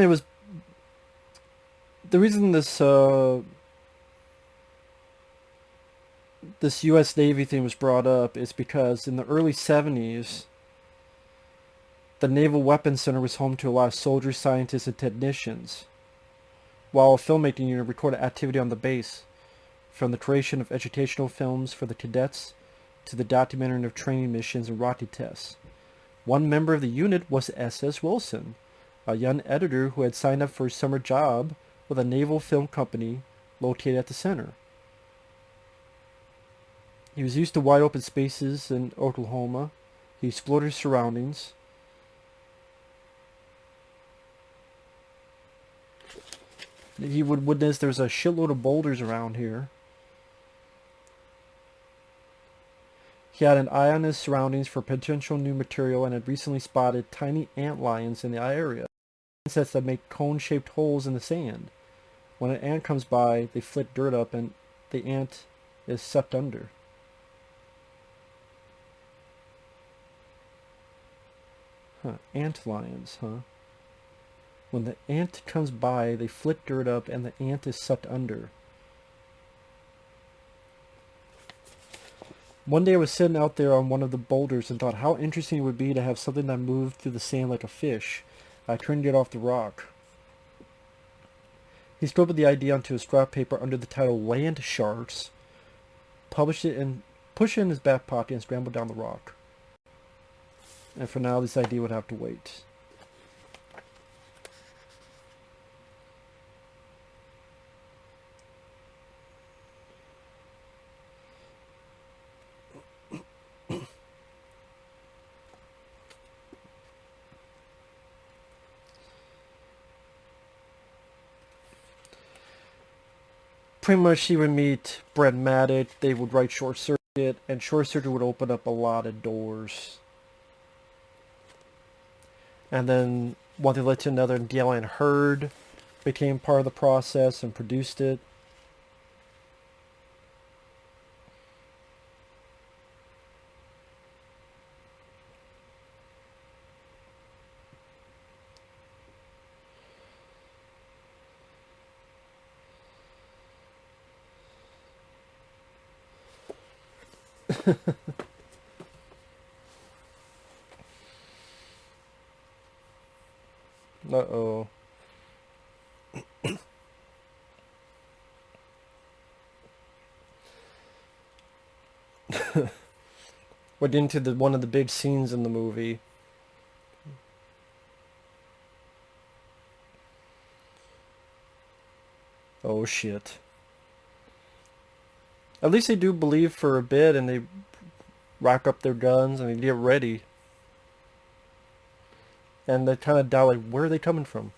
this U.S. Navy thing was brought up is because in the early 70s, the Naval Weapons Center was home to a lot of soldiers, scientists, and technicians, while a filmmaking unit recorded activity on the base, from the creation of educational films for the cadets to the documenting of training missions and rocket tests. One member of the unit was S.S. Wilson, a young editor who had signed up for a summer job with a naval film company located at the center. He was used to wide open spaces in Oklahoma. He explored his surroundings. He would witness there's a shitload of boulders around here. He had an eye on his surroundings for potential new material and had recently spotted tiny ant lions in the area. Insects that make cone-shaped holes in the sand. When an ant comes by, they flick dirt up and the ant is sucked under. Ant lions, huh? When the ant comes by, they flick dirt up and the ant is sucked under. One day I was sitting out there on one of the boulders and thought how interesting it would be to have something that moved through the sand like a fish. I turned it off the rock. He scribbled the idea onto a scrap paper under the title Land Sharks, published it and pushed it in his back pocket and scrambled down the rock. And for now, this idea would have to wait. Pretty much he would meet Brett Maddox, they would write Short Circuit, and Short Circuit would open up a lot of doors. And then one thing led to another, and Dale Hurd became part of the process and produced it. Uh-oh. We're into one of the big scenes in the movie. Oh shit. At least they do believe for a bit and they rack up their guns and they get ready. And they kind of doubt, like, where are they coming from?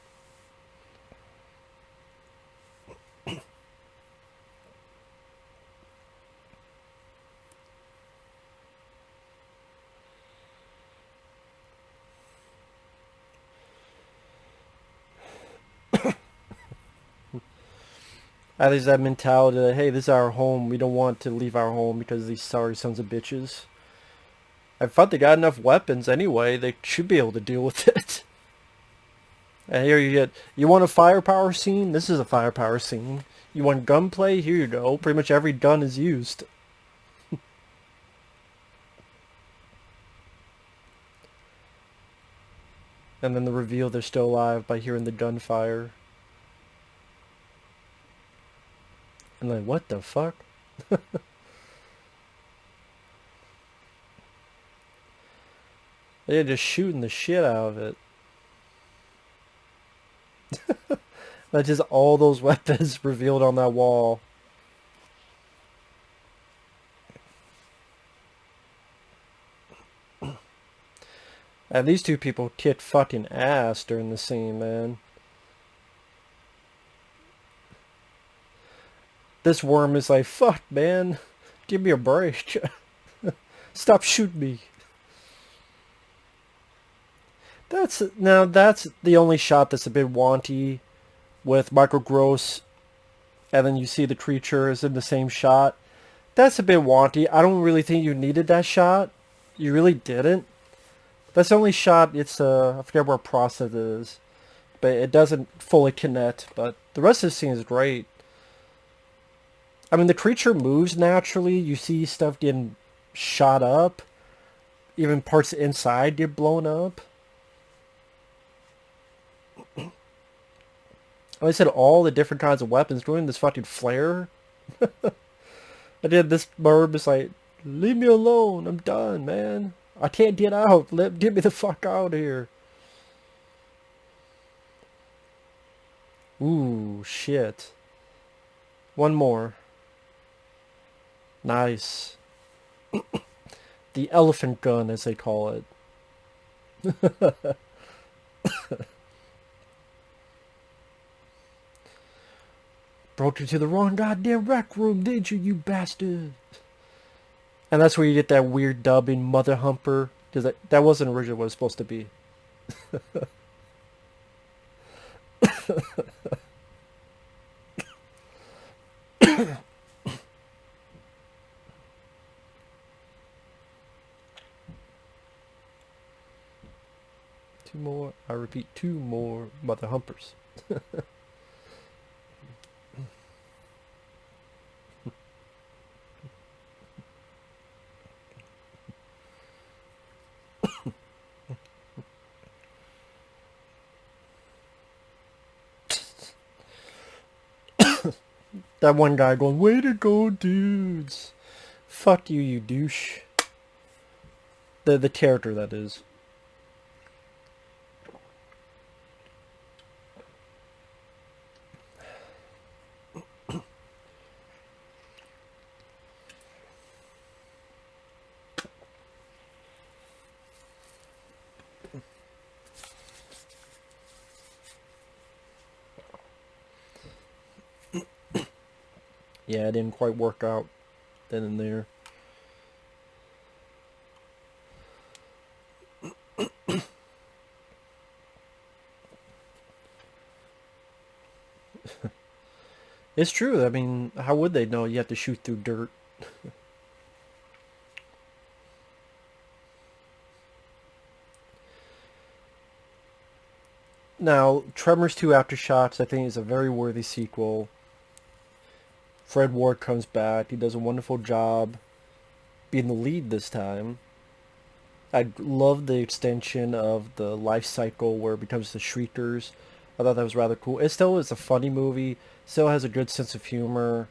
At least that mentality that, hey, this is our home. We don't want to leave our home because of these sorry sons of bitches. I thought they got enough weapons anyway. They should be able to deal with it. And here you want a firepower scene? This is a firepower scene. You want gunplay? Here you go. Pretty much every gun is used. And then the reveal they're still alive by hearing the gunfire. And like, what the fuck? They're just shooting the shit out of it. That's just all those weapons revealed on that wall. And these two people kicked fucking ass during the scene, man. This worm is like, fuck, man. Give me a break. Stop shooting me. That's the only shot that's a bit wanty with Michael Gross, and then you see the creature is in the same shot. That's a bit wanty. I don't really think you needed that shot. You really didn't. That's the only shot. It's I forget where process is, but it doesn't fully connect. But the rest of the scene is great. I mean, the creature moves naturally. You see stuff getting shot up. Even parts inside get blown up. Like I said, all the different kinds of weapons, doing this fucking flare. And then this bird is like, leave me alone. I'm done, man. I can't get out. Get me the fuck out of here. Ooh, shit. One more. Nice. The elephant gun, as they call it. Broke into the wrong goddamn rec room, did you, you bastard? And that's where you get that weird dubbing mother humper. Because that wasn't originally what it was supposed to be. Two more, I repeat, two more mother humpers. That one guy going, way to go, dudes. Fuck you, you douche. The character, that is. Yeah, it didn't quite work out then and there. It's true. I mean, how would they know you have to shoot through dirt? Now, Tremors 2 Aftershocks, I think, is a very worthy sequel. Fred Ward comes back. He does a wonderful job being the lead this time. I love the extension of the life cycle where it becomes the Shriekers. I thought that was rather cool. It still is a funny movie. Still has a good sense of humor.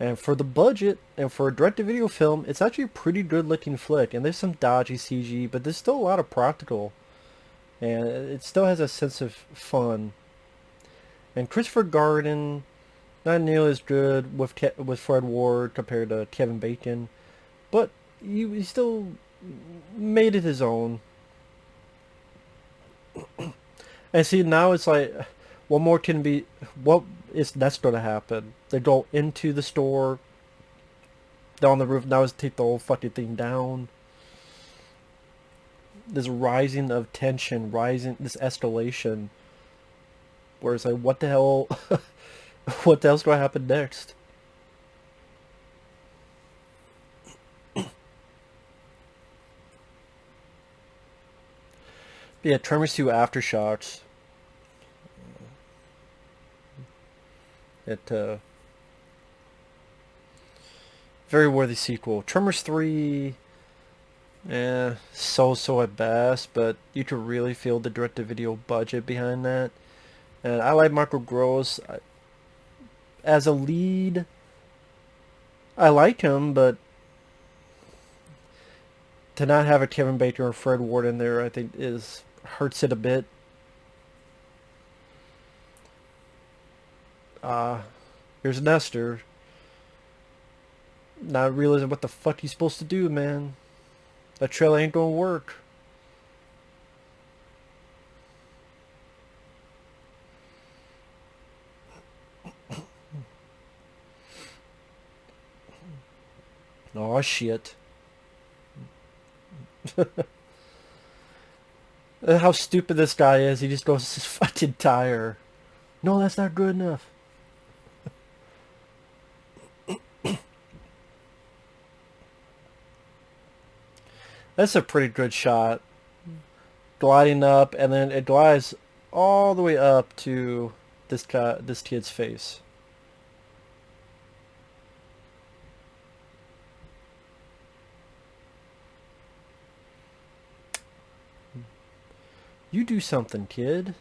And for the budget, and for a direct-to-video film, it's actually a pretty good-looking flick. And there's some dodgy CG, but there's still a lot of practical. And it still has a sense of fun. And Christopher Garden, not nearly as good with Fred Ward compared to Kevin Bacon, but he still made it his own. And see, now it's like, what more can be, what is that's going to happen? They go into the store, down the roof, now it's take the whole fucking thing down. This rising of tension, this escalation, where it's like, what the hell, what the hell's going to happen next? Yeah, Tremors 2 Aftershocks. Very worthy sequel. Tremors 3, so at best, but you could really feel the direct-to-video budget behind that. And I like Michael Gross. As a lead, I like him, but to not have a Kevin Bacon or Fred Ward in there, I think hurts it a bit. Here's Nestor. Not realizing what the fuck he's supposed to do, man. That trail ain't gonna work. Oh shit. How stupid this guy is. He just goes his fucking tire. No, that's not good enough. That's a pretty good shot. Gliding up, and then it glides all the way up to this kid's face. You do something, kid.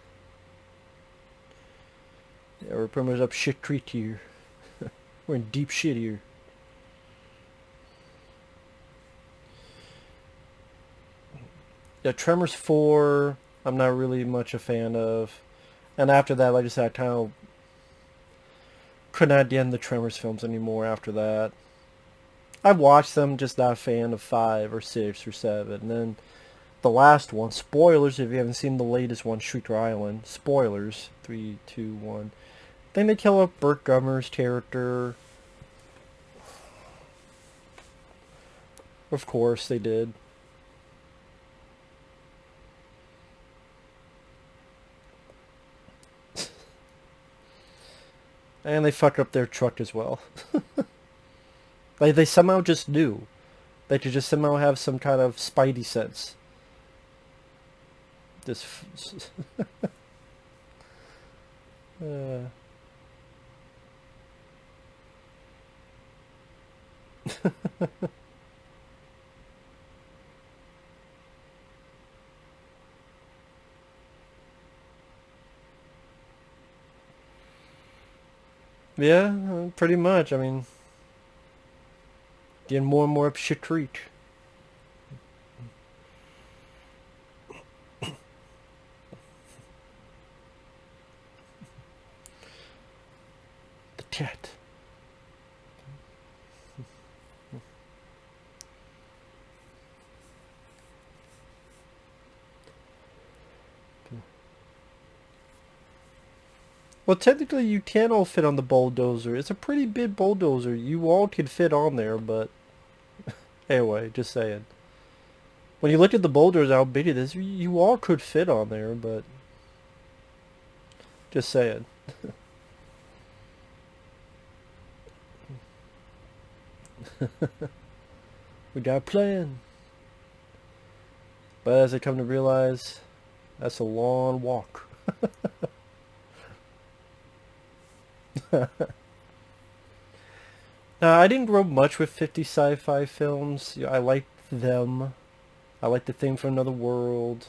Yeah, we're pretty much up shit creek here. We're in deep shit here. Yeah, Tremors 4, I'm not really much a fan of. And after that, like I said, I kind of could not end the Tremors films anymore after that. I've watched them, just not a fan of 5 or 6 or 7. And then the last one, spoilers if you haven't seen the latest one, Shrieker Island. Spoilers. 3, 2, 1. I think they kill off Bert Gummer's character. Of course they did. And they fuck up their truck as well. They somehow just knew. They could just somehow have some kind of spidey sense. This. uh. Yeah, pretty much. I mean, getting more and more up shit creek. The cat. Well, technically you can all fit on the bulldozer. It's a pretty big bulldozer. You all could fit on there, but anyway, just saying. When you look at the boulders, how big it is, you all could fit on there, but just saying. We got a plan. But as I come to realize, that's a long walk. Now, I didn't grow up much with 50 sci-fi films. I liked them. I liked The Thing from Another World.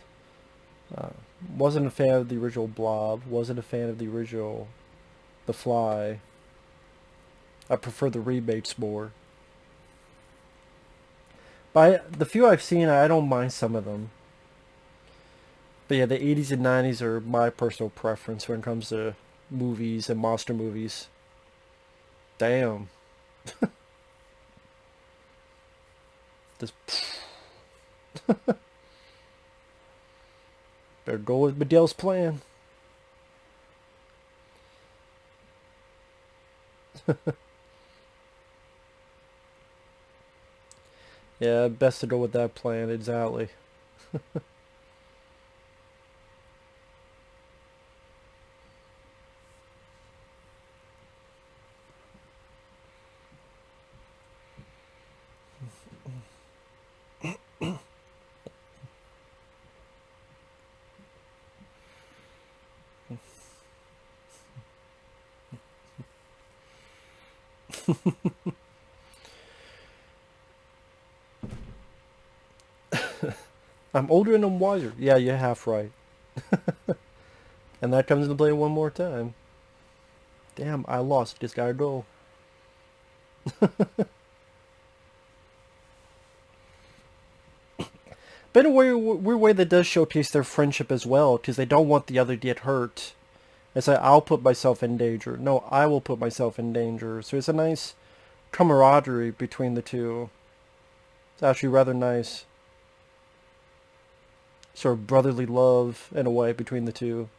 Uh, wasn't a fan of the original Blob. Wasn't a fan of the original The Fly. I prefer the remakes more. But the few I've seen, I don't mind some of them. But yeah, the 80s and 90s are my personal preference when it comes to movies and monster movies. Damn. This. Better go with Medel's plan. Yeah, best to go with that plan, exactly. I'm older and I'm wiser. Yeah, you're half right. And that comes into play one more time. Damn, I lost. Just gotta go. But in a weird way that does showcase their friendship as well, because they don't want the other to get hurt. It's like, I'll put myself in danger. No, I will put myself in danger. So it's a nice camaraderie between the two. It's actually rather nice. Sort of brotherly love, in a way, between the two.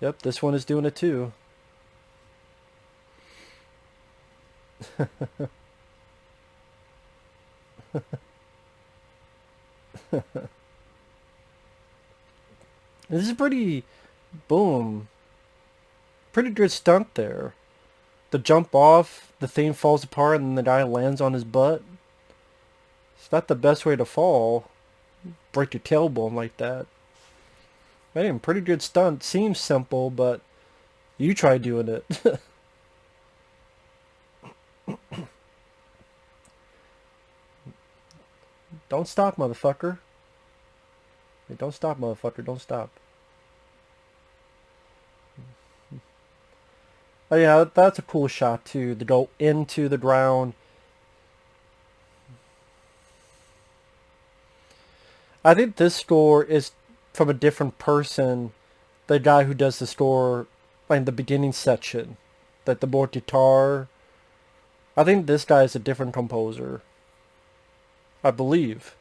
Yep, this one is doing it too. This is pretty, boom, pretty good stunt there. The jump off, the thing falls apart, and the guy lands on his butt. It's not the best way to fall. Break your tailbone like that. Man, pretty good stunt. Seems simple, but you try doing it. Don't stop, motherfucker. Hey, don't stop, motherfucker. Don't stop. Oh yeah, that's a cool shot too. To go into the ground. I think this score is from a different person. The guy who does the score, like the beginning section, like the more guitar. I think this guy is a different composer. I believe.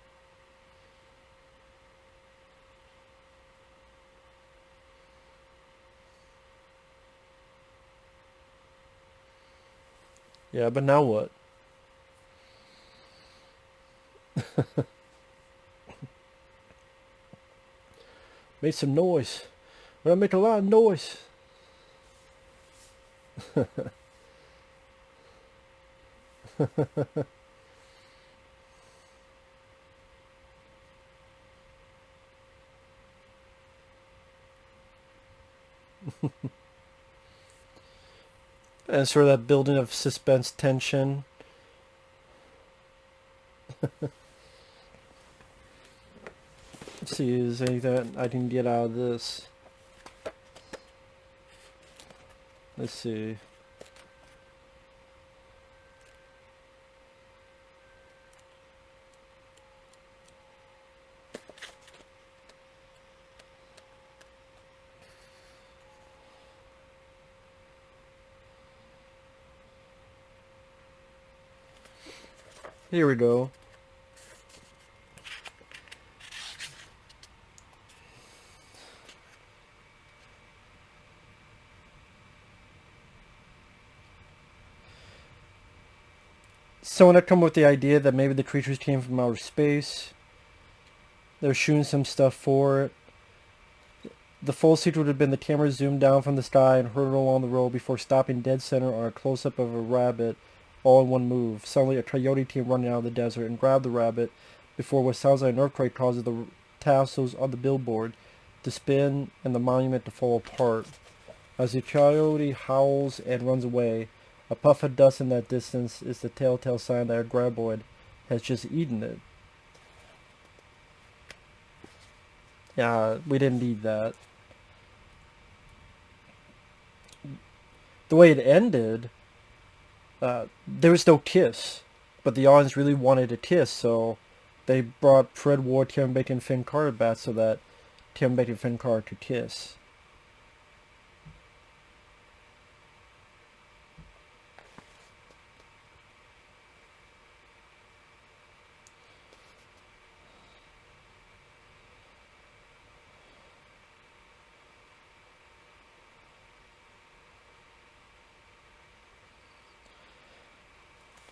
Yeah, but now what? Make some noise. We're gonna make a lot of noise. And sort of that building of suspense tension. Let's see, is there anything I can get out of this? Let's see. Here we go. Someone had come up with the idea that maybe the creatures came from outer space. They were shooting some stuff for it. The full sequence would have been the camera zoomed down from the sky and hurtled along the road before stopping dead center on a close-up of a rabbit, all in one move. Suddenly, a coyote came running out of the desert and grabbed the rabbit before what sounds like an earthquake causes the tassels on the billboard to spin and the monument to fall apart. As the coyote howls and runs away, a puff of dust in that distance is the telltale sign that a graboid has just eaten it. Yeah, we didn't need that. The way it ended, there was no kiss, but the audience really wanted a kiss, so they brought Fred Ward, Kevin Bacon, and Finn Carter back so that Kevin Bacon and Finn Carter could kiss.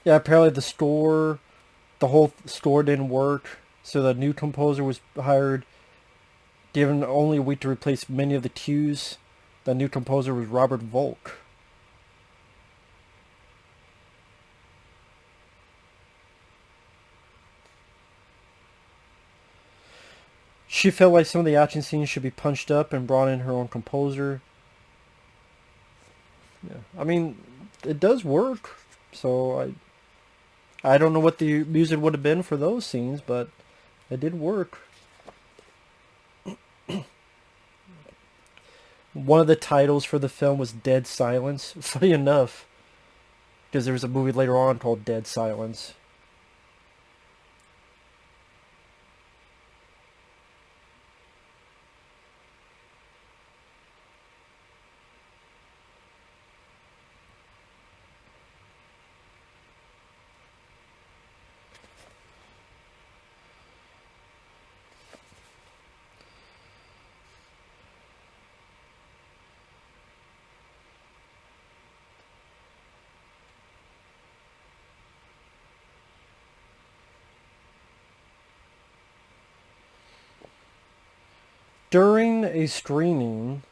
Yeah, apparently the whole score didn't work, so the new composer was hired. Given only a week to replace many of the cues, the new composer was Robert Volk. She felt like some of the action scenes should be punched up and brought in her own composer. Yeah, I mean, it does work. So I don't know what the music would have been for those scenes, but it did work. One of the titles for the film was Dead Silence. Funny enough, because there was a movie later on called Dead Silence. During a screening,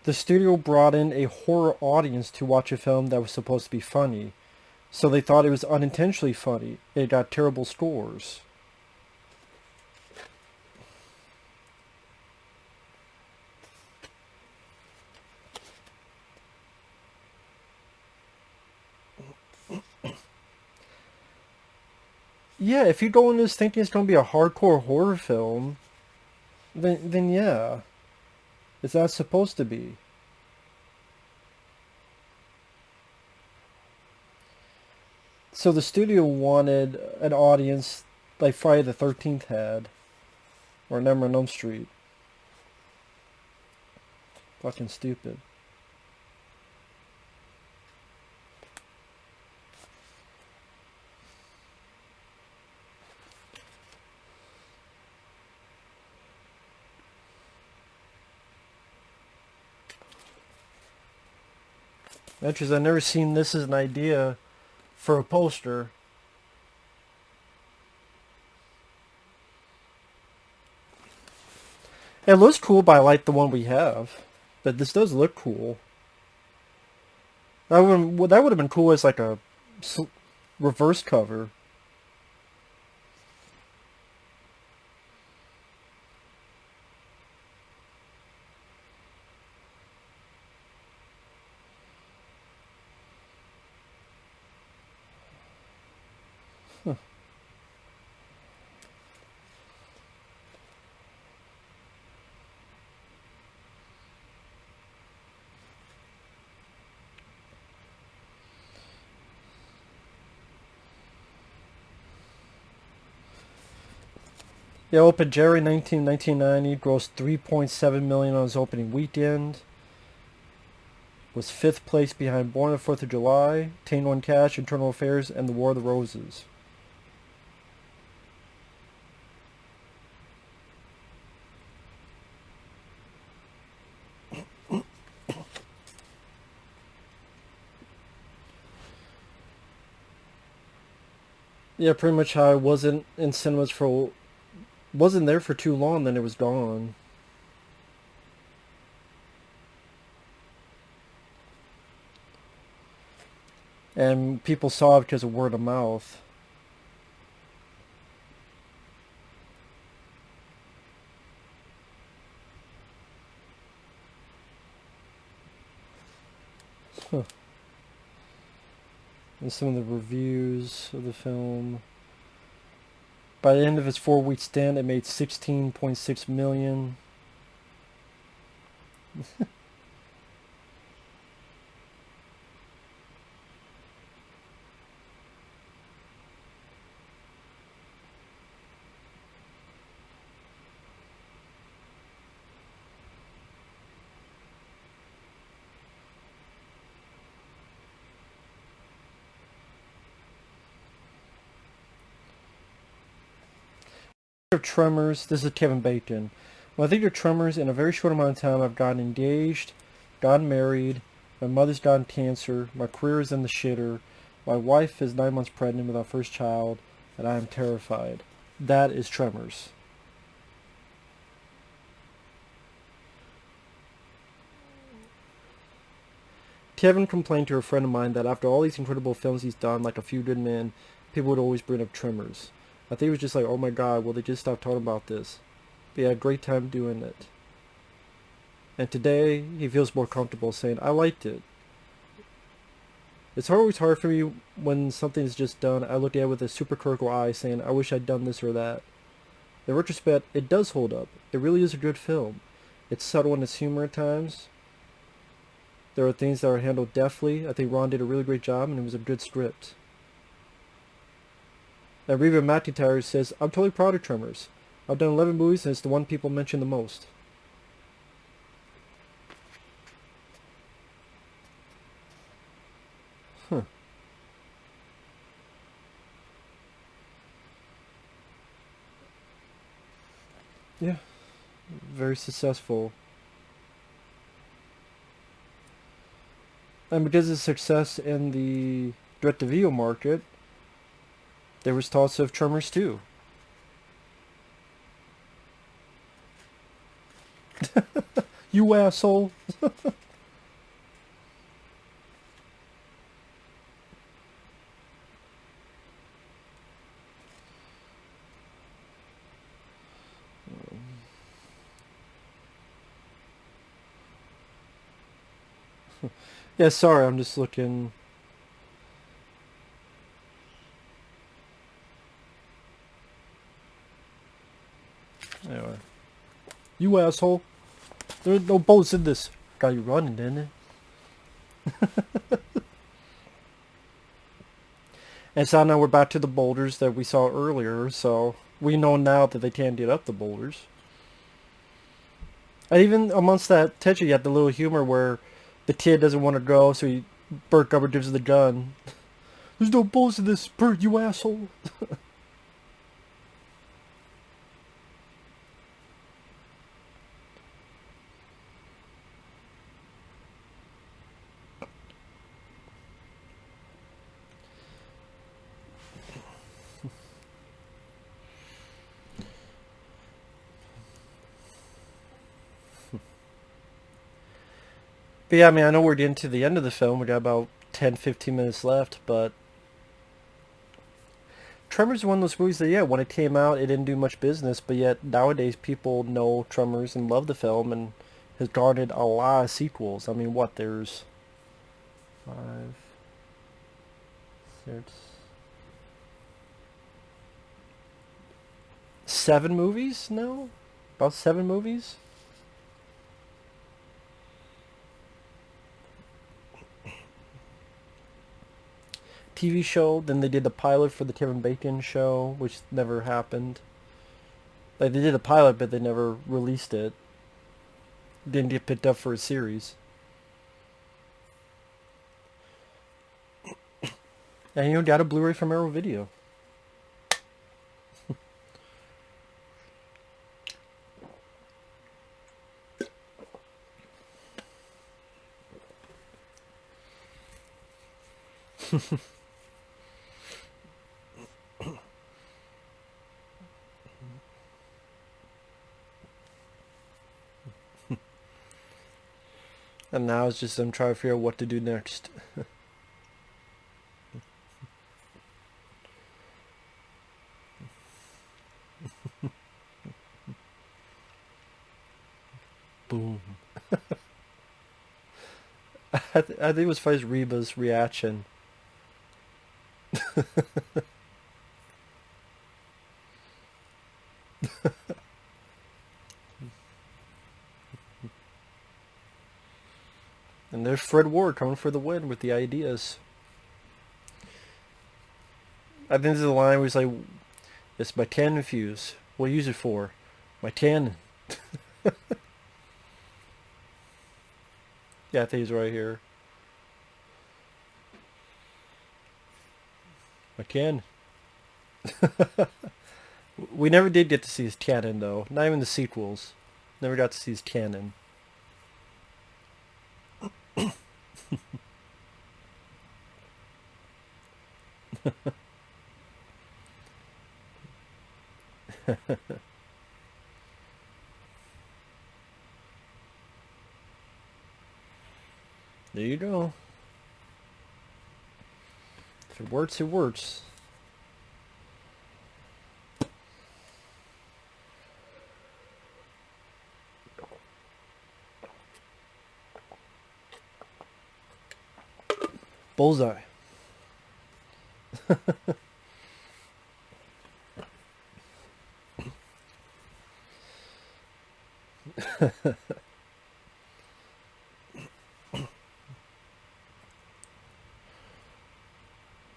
the studio brought in a horror audience to watch a film that was supposed to be funny. So they thought it was unintentionally funny. It got terrible scores. Yeah, if you go into this thinking it's going to be a hardcore horror film, then yeah, it's not supposed to be. So the studio wanted an audience like Friday the 13th had, or Nightmare on Elm Street. Fucking stupid. Actually, I've never seen this as an idea for a poster. It looks cool, but I like the one we have. But this does look cool. That would have been cool as like a reverse cover. Yeah, opened January 1990, grossed 3.7 million on its opening weekend. Was fifth place behind Born on the 4th of July, Tango and Cash, Internal Affairs, and The War of the Roses. Yeah, pretty much how I wasn't there for too long, then it was gone. And people saw it because of word of mouth. Huh. And some of the reviews of the film. By the end of its 4-week stint, it made 16.6 million. Of Tremors, this is Kevin Bacon. When I think of Tremors, in a very short amount of time, I've gotten engaged, gotten married, my mother's gotten cancer, my career is in the shitter, my wife is 9 months pregnant with our first child, and I am terrified. That is Tremors. Kevin complained to a friend of mine that after all these incredible films he's done, like A Few Good Men, people would always bring up Tremors. I think he was just like, oh my god, will they just stop talking about this? But he had a great time doing it. And today, he feels more comfortable saying, I liked it. It's always hard for me when something's just done, I look at it with a super critical eye saying, I wish I'd done this or that. In retrospect, it does hold up. It really is a good film. It's subtle in its humor at times. There are things that are handled deftly. I think Ron did a really great job, and it was a good script. And Reba McEntire says, I'm totally proud of Tremors. I've done 11 movies, and it's the one people mention the most. Huh. Yeah, very successful. And because of success in the direct-to-video market, there was talks of Tremors 2. You asshole. Yeah, sorry, I'm just looking. You asshole. There's no bullets in this. Got you running, didn't it? And so now we're back to the boulders that we saw earlier, so we know now that they can't get up the boulders. And even amongst that tension, you have the little humor where the kid doesn't want to go, so Bert Gummer gives the gun. There's no bullets in this, Bert, you asshole. But yeah, I mean, I know we're getting to the end of the film. We got about 10, 15 minutes left, but Tremors is one of those movies that, yeah, when it came out, it didn't do much business, but yet nowadays people know Tremors and love the film and has garnered a lot of sequels. I mean, what, there's 5, 6, 7 movies now? About 7 movies? TV show, then they did the pilot for the Kevin Bacon show, which never happened. Like, they did a pilot, but they never released it. Didn't get picked up for a series. And you know, got a Blu-ray from Arrow Video. And now it's just them trying to figure out what to do next. Boom. I think it was funny Reba's reaction. And there's Fred Ward coming for the win with the ideas. I think this is the line where he's like, it's my cannon fuse. What do you use it for? My cannon. Yeah, I think he's right here. My cannon. We never did get to see his cannon, though. Not even the sequels. Never got to see his cannon. There you go. If it works, it works. Bullseye.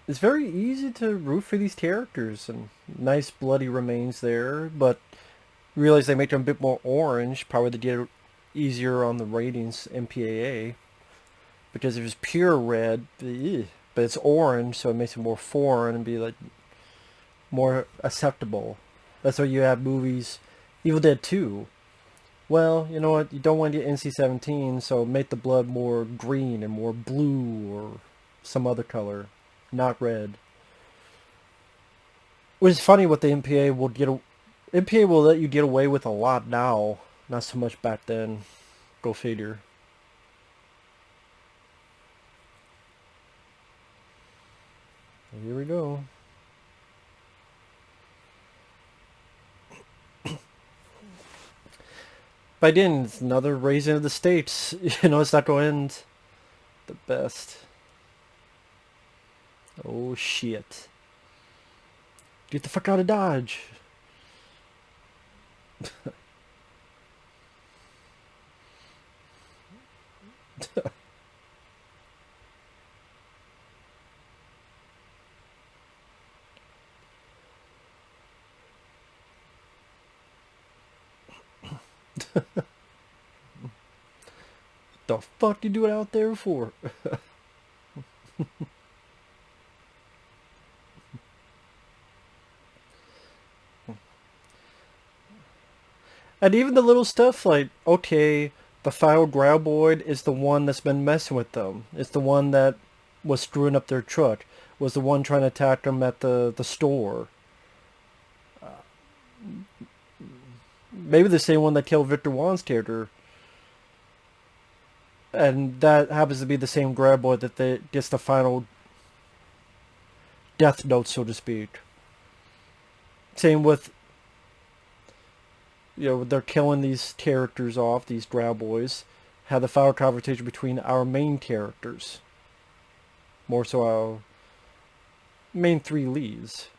It's very easy to root for these characters, and nice bloody remains there, but realize they make them a bit more orange, probably to get it easier on the ratings MPAA. Because if it's pure red, but it's orange, so it makes it more foreign and be like more acceptable. That's why you have movies, Evil Dead 2. Well, you know what? You don't want to get NC-17, so make the blood more green and more blue or some other color, not red. Which is funny what the MPA will get. MPA will let you get away with a lot now, not so much back then. Go figure. Here we go. By then, it's another raising of the states. You know, it's not going to end the best. Oh, shit. Get the fuck out of Dodge. The fuck you do it out there for? And even the little stuff like, okay, the final graboid is the one that's been messing with them. It's the one that was screwing up their truck. Was the one trying to attack them at the store. Maybe the same one that killed Victor Wan's character. And that happens to be the same graboid that gets the final death note, so to speak. Same with, they're killing these characters off, these graboids. Have the final conversation between our main characters. More so our main three leads.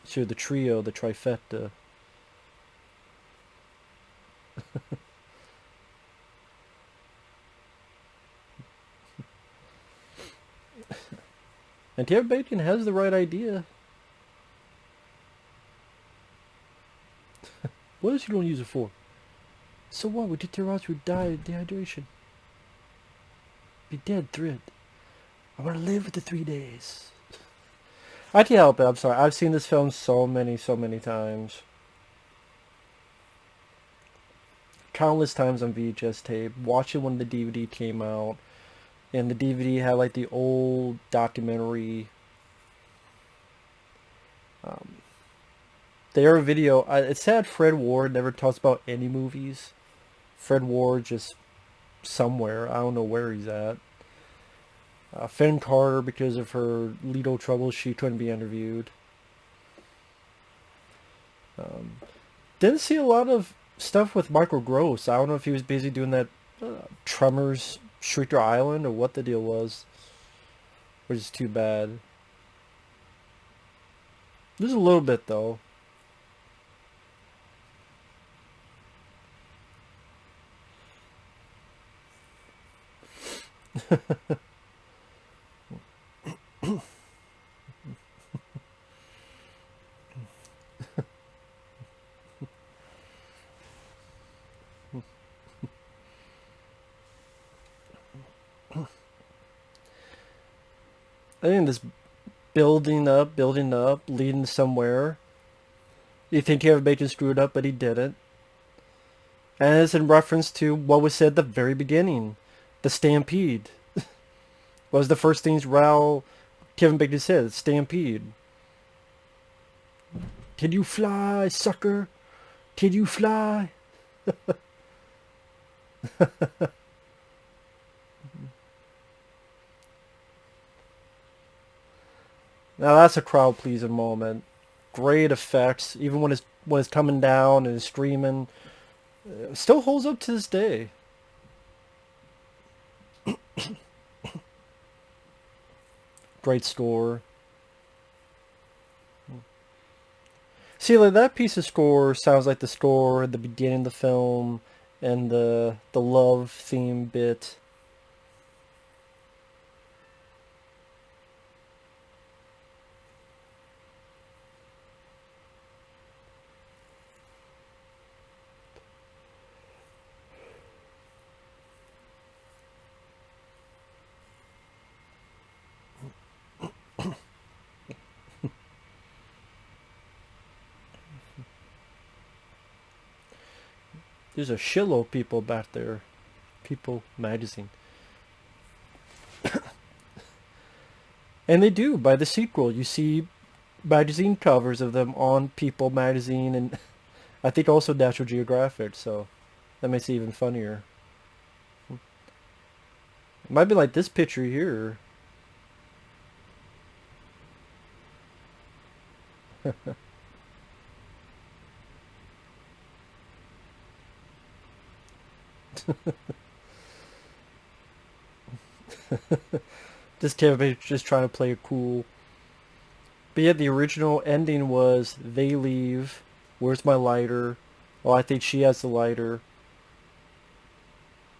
So the trio, the trifecta. And Kevin Bacon has the right idea. What else you don't use it for? So what? We Pterosaurs would die of dehydration. Be dead, thread. I want to live with the 3 days. I can't help it. I'm sorry. I've seen this film so many times. Countless times on VHS tape. Watched it when the DVD came out. And the DVD had like the old documentary. The era video. It's sad Fred Ward never talks about any movies. Fred Ward just somewhere. I don't know where he's at. Finn Carter, because of her legal troubles, she couldn't be interviewed. Didn't see a lot of stuff with Michael Gross. I don't know if he was busy doing that Tremors Shrieker Island or what the deal was. Which is too bad. There's a little bit though. I think this building up, leading somewhere. You think Kevin Bacon screwed up, but he didn't. And it's in reference to what was said at the very beginning. The stampede. What was the first things Kevin Bacon said? Stampede. Can you fly, sucker? Can you fly? Now that's a crowd pleasing moment. Great effects, even when it's coming down and it's screaming. It still holds up to this day. Great score. See, like that piece of score sounds like the score at the beginning of the film and the love theme bit. There's a shitload of people back there. People magazine. And they do, by the sequel. You see magazine covers of them on People magazine and I think also National Geographic, so that makes it even funnier. It might be like this picture here. This Kevin just trying to play it cool. But yeah, the original ending was they leave. Where's my lighter? Oh, I think she has the lighter.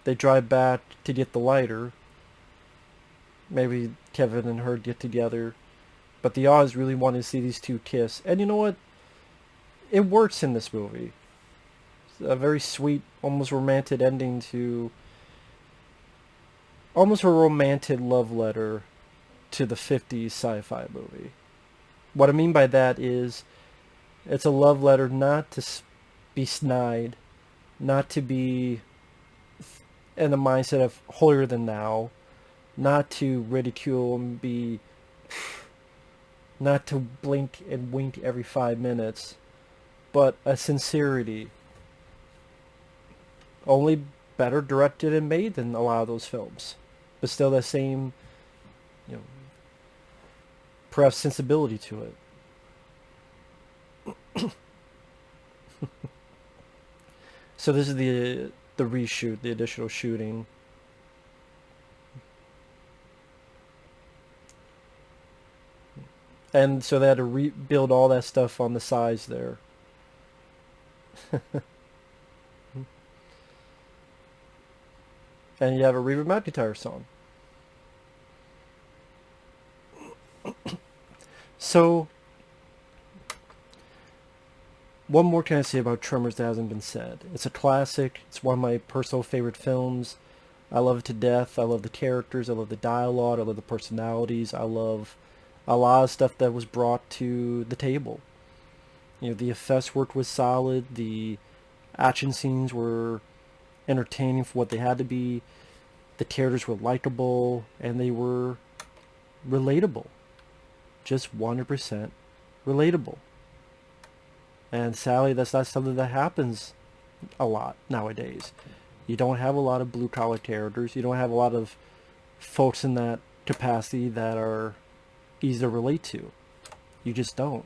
They drive back to get the lighter. Maybe Kevin and her get together. But the Oz really wanted to see these two kiss. And you know what? it works in this movie. It's a very sweet, almost romantic ending to, almost a romantic love letter to the 50s sci-fi movie. What I mean by that is it's a love letter not to be snide, not to be in the mindset of holier than thou, not to ridicule and be, not to blink and wink every 5 minutes, but a sincerity. Only better directed and made than a lot of those films, but still that same, you know, perhaps sensibility to it. So this is the reshoot, the additional shooting. And so they had to rebuild all that stuff on the sides there. And you have a Reba McEntire song. So, what more can I say about Tremors that hasn't been said? It's a classic. It's one of my personal favorite films. I love it to death. I love the characters. I love the dialogue. I love the personalities. I love a lot of stuff that was brought to the table. You know, the effects work was solid. The action scenes were entertaining for what they had to be. The characters were likable and they were relatable. Just 100% relatable. And sadly, that's not something that happens a lot nowadays. You don't have a lot of blue-collar characters. You don't have a lot of folks in that capacity that are easy to relate to. You just don't.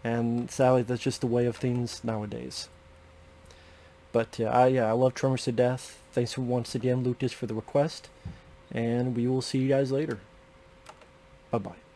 And sadly, that's just the way of things nowadays. But I love Tremors to death. Thanks once again, Lucas, for the request. And we will see you guys later. Bye-bye.